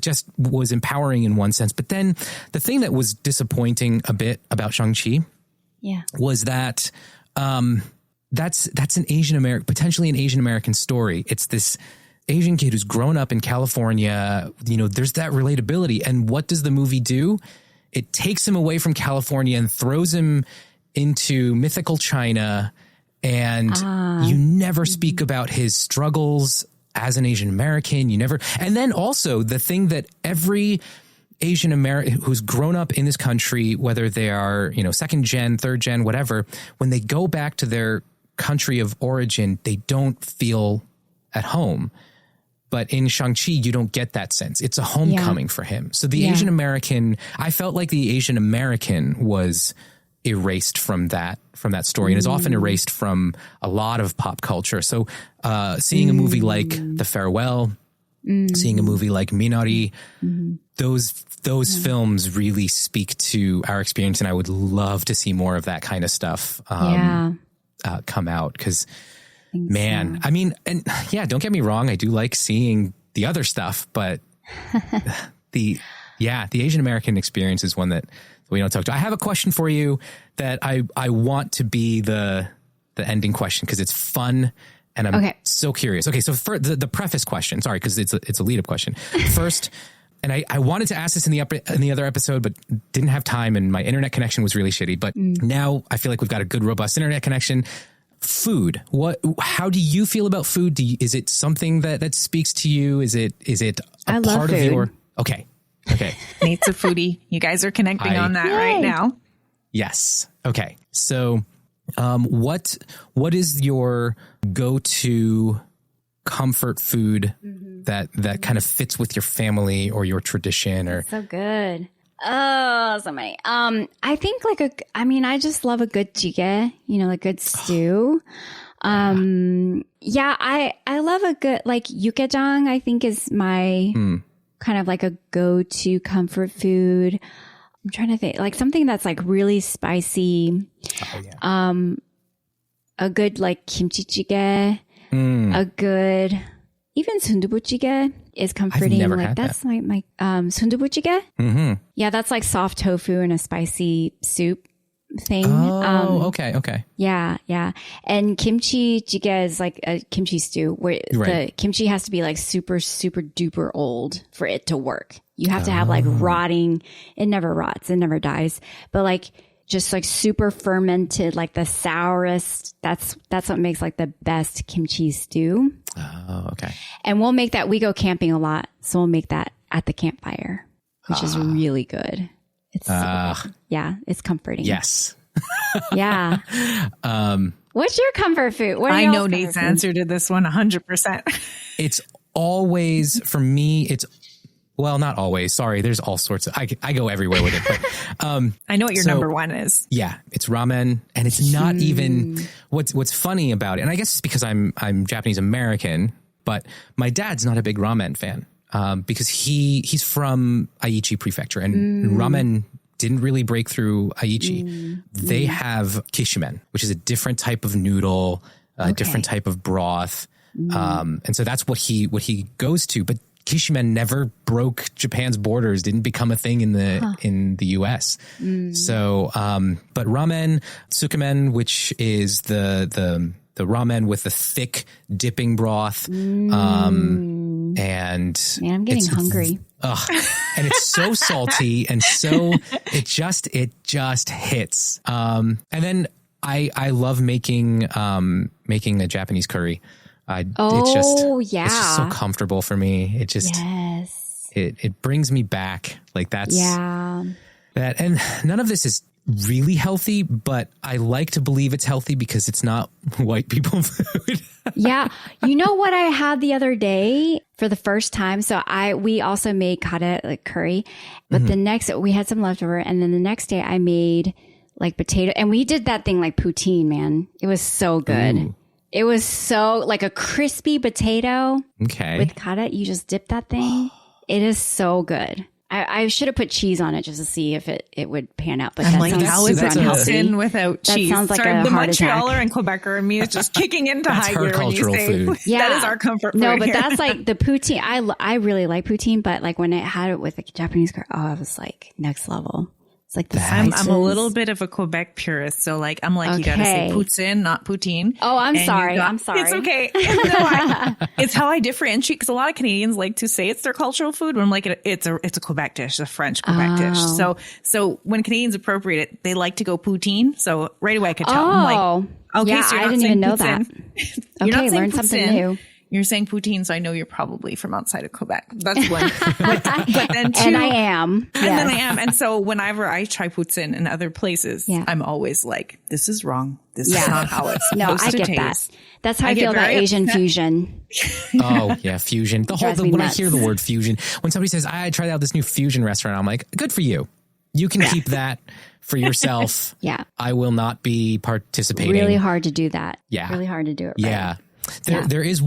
just was empowering in one sense. But then the thing that was disappointing a bit about Shang-Chi. Yeah. Was that that's potentially an Asian American story. It's this Asian kid who's grown up in California. You know, there's that relatability. And what does the movie do? It takes him away from California and throws him into mythical China. And you never speak about his struggles as an Asian American. And then also the thing that every Asian American who's grown up in this country, whether they are, you know, second gen, third gen, whatever, when they go back to their country of origin, they don't feel at home. But in Shang-Chi, you don't get that sense. It's a homecoming for him. So the Asian American, I felt like the Asian American was erased from that story and is often erased from a lot of pop culture. So seeing a movie like The Farewell, seeing a movie like Minari, those films really speak to our experience, and I would love to see more of that kind of stuff come out. Because, man, I mean, and don't get me wrong, I do like seeing the other stuff, but the Asian American experience is one that we don't talk to. I have a question for you that I want to be the ending question because it's fun. And I'm so curious. Okay, so for the preface question, sorry, because it's a lead up question. First, and I wanted to ask this in the other episode, but didn't have time, and my internet connection was really shitty. But now I feel like we've got a good, robust internet connection. Food. How do you feel about food? Is it something that speaks to you? Is it a part of your? Okay. Nate's a foodie. You guys are connecting on that right now. Yes. Okay. So, what is your go-to comfort food that kind of fits with your family or your tradition? Or so good. Oh, so many. I think I just love a good jjigae, you know, a good stew. I love a good, like, yukgaejang, I think is my kind of like a go-to comfort food. I'm trying to think, like something that's like really spicy. A good like kimchi jjigae, a good, even sundubu jjigae is comforting. I've never like had that's that. my sundubu jjigae. Yeah, that's like soft tofu and a spicy soup thing. Okay. Yeah. And kimchi jjigae is like a kimchi stew where the kimchi has to be like super, super duper old for it to work. You have to have like rotting. It never rots. It never dies. But like just like super fermented, like the sourest. That's what makes like the best kimchi stew. Oh, okay. And we'll make that. We go camping a lot. So we'll make that at the campfire, which is really good. It's so good. Yeah, it's comforting. Yes. Yeah. What's your comfort food? What are I know y'all's Nate's comfort answer to this one 100%. It's always, for me, well, not always. Sorry, there's all sorts of, I go everywhere with it. But, I know what your number one is. Yeah, it's ramen, and it's not even what's funny about it. And I guess it's because I'm Japanese American, but my dad's not a big ramen fan because he's from Aichi Prefecture, and ramen didn't really break through Aichi. They have kishimen, which is a different type of noodle, a different type of broth, and so that's what he goes to, but. Kishimen never broke Japan's borders, didn't become a thing in the US. So, but ramen, tsukemen, which is the ramen with the thick dipping broth. And Man, I'm getting hungry. And it's so salty and so it just hits. And then I love making a Japanese curry. It's just so comfortable for me. It just, it brings me back. Like that's, that. And none of this is really healthy, but I like to believe it's healthy because it's not white people food. Yeah. You know what I had the other day for the first time? So we also made kare, like curry, but the next, we had some leftover. And then the next day I made like potato, and we did that thing like poutine, man. It was so good. Ooh. It was so like a crispy potato with kare. You just dip that thing. It is so good. I should have put cheese on it just to see if it would pan out. But how is it poutine without cheese? That sounds like a the heart Montrealer and Quebecer and me is just kicking into high gear when you say food. Yeah. That is our comfort food. No, but here. that's like the poutine. I really like poutine, but like when it had it with the Japanese curry, it was like next level. It's like the spices. I'm a little bit of a Quebec purist, so like I'm like you gotta say poutine, not poutine. Oh, I'm sorry. It's okay. It's how I differentiate because a lot of Canadians like to say it's their cultural food. When I'm like it's a Quebec dish, a French Quebec dish. So when Canadians appropriate it, they like to go poutine. So right away I could tell. I'm like, okay, so I didn't even know that. Okay, learn something new. You're saying poutine, so I know you're probably from outside of Quebec. That's one. But then two, and I am. And then I am. And so whenever I try poutine in other places, I'm always like, this is wrong. This is not how it's supposed to taste. That. That's how I feel about Asian fusion. Oh, yeah, fusion. When I hear the word fusion, when somebody says, I tried out this new fusion restaurant, I'm like, good for you. You can keep that for yourself. Yeah. I will not be participating. Really hard to do that. Yeah. Really hard to do it right. Yeah. There's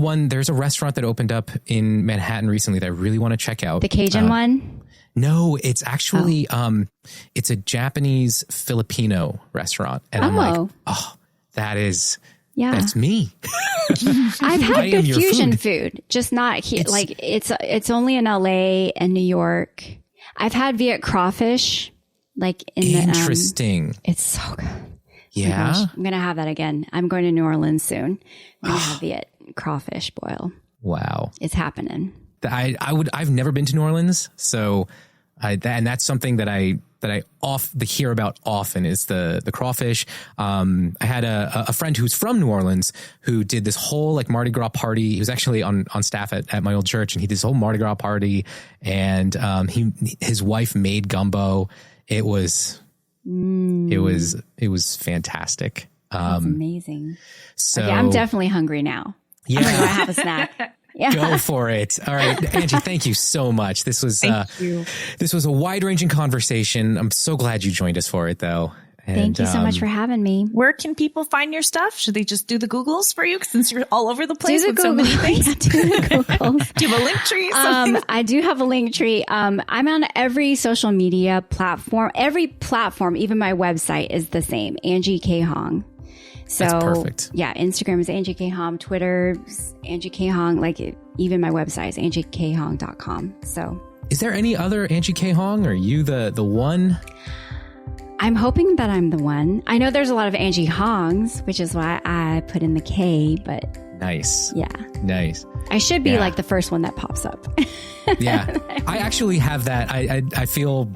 a restaurant that opened up in Manhattan recently that I really want to check out. The Cajun one? No, it's actually, it's a Japanese Filipino restaurant. And I'm like, that's me. I've had good fusion food, just not here. Like it's only in LA and New York. I've had Viet crawfish, like interesting. It's so good. Yeah. Oh I'm going to have that again. I'm going to New Orleans soon. I'm going to have Viet crawfish boil. Wow. It's happening. I've never been to New Orleans. So and that's something that I hear about often is the crawfish. I had a friend who's from New Orleans who did this whole like Mardi Gras party. He was actually on staff at my old church, and he did this whole Mardi Gras party, and his wife made gumbo. It was fantastic. That's amazing. So okay, I'm definitely hungry now. Yeah. I'm going to have a snack. Yeah. Go for it. All right, Angie, thank you so much. This was a wide-ranging conversation. I'm so glad you joined us for it, though. And, thank you so much for having me. Where can people find your stuff? Should they just do the Googles for you since you're all over the place with so many things? Do the Googles. Do you have a link tree? I do have a link tree. I'm on every social media platform. Every platform, even my website, is the same. Angie K. Hong. So, that's perfect. Yeah, Instagram is Angie K. Hong. Twitter is Angie K. Hong. Even my website is angiekhong.com. So, is there any other Angie K. Hong? Are you the one? I'm hoping that I'm the one. I know there's a lot of Angie Hongs, which is why I put in the K, but... Nice. Yeah. Nice. I should be like the first one that pops up. Yeah. I actually have that. I feel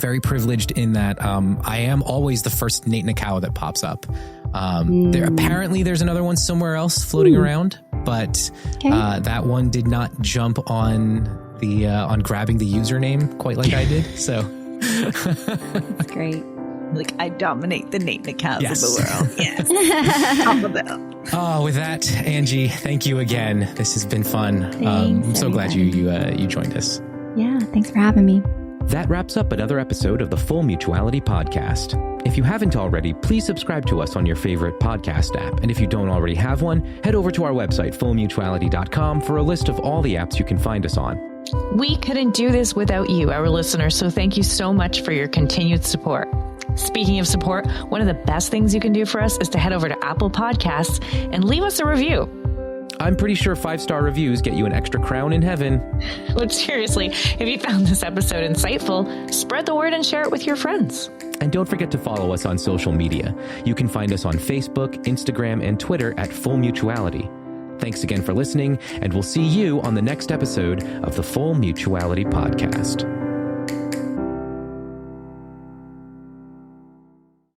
very privileged in that I am always the first Nate Nakao that pops up. Apparently there's another one somewhere else floating around, but that one did not jump on the on grabbing the username quite like I did. So... It's great. Like, I dominate the Nate Nicals Yes. of the world. Yes. Top of them. Oh, with that, Angie, thank you again. This has been fun. I'm so glad you joined us. Yeah, thanks for having me. That wraps up another episode of the Full Mutuality Podcast. If you haven't already, please subscribe to us on your favorite podcast app. And if you don't already have one, head over to our website, fullmutuality.com, for a list of all the apps you can find us on. We couldn't do this without you, our listeners, so thank you so much for your continued support. Speaking of support, one of the best things you can do for us is to head over to Apple Podcasts and leave us a review. I'm pretty sure 5-star reviews get you an extra crown in heaven. But seriously, if you found this episode insightful, spread the word and share it with your friends. And don't forget to follow us on social media. You can find us on Facebook, Instagram, and Twitter at Full Mutuality. Thanks again for listening, and we'll see you on the next episode of the Full Mutuality Podcast.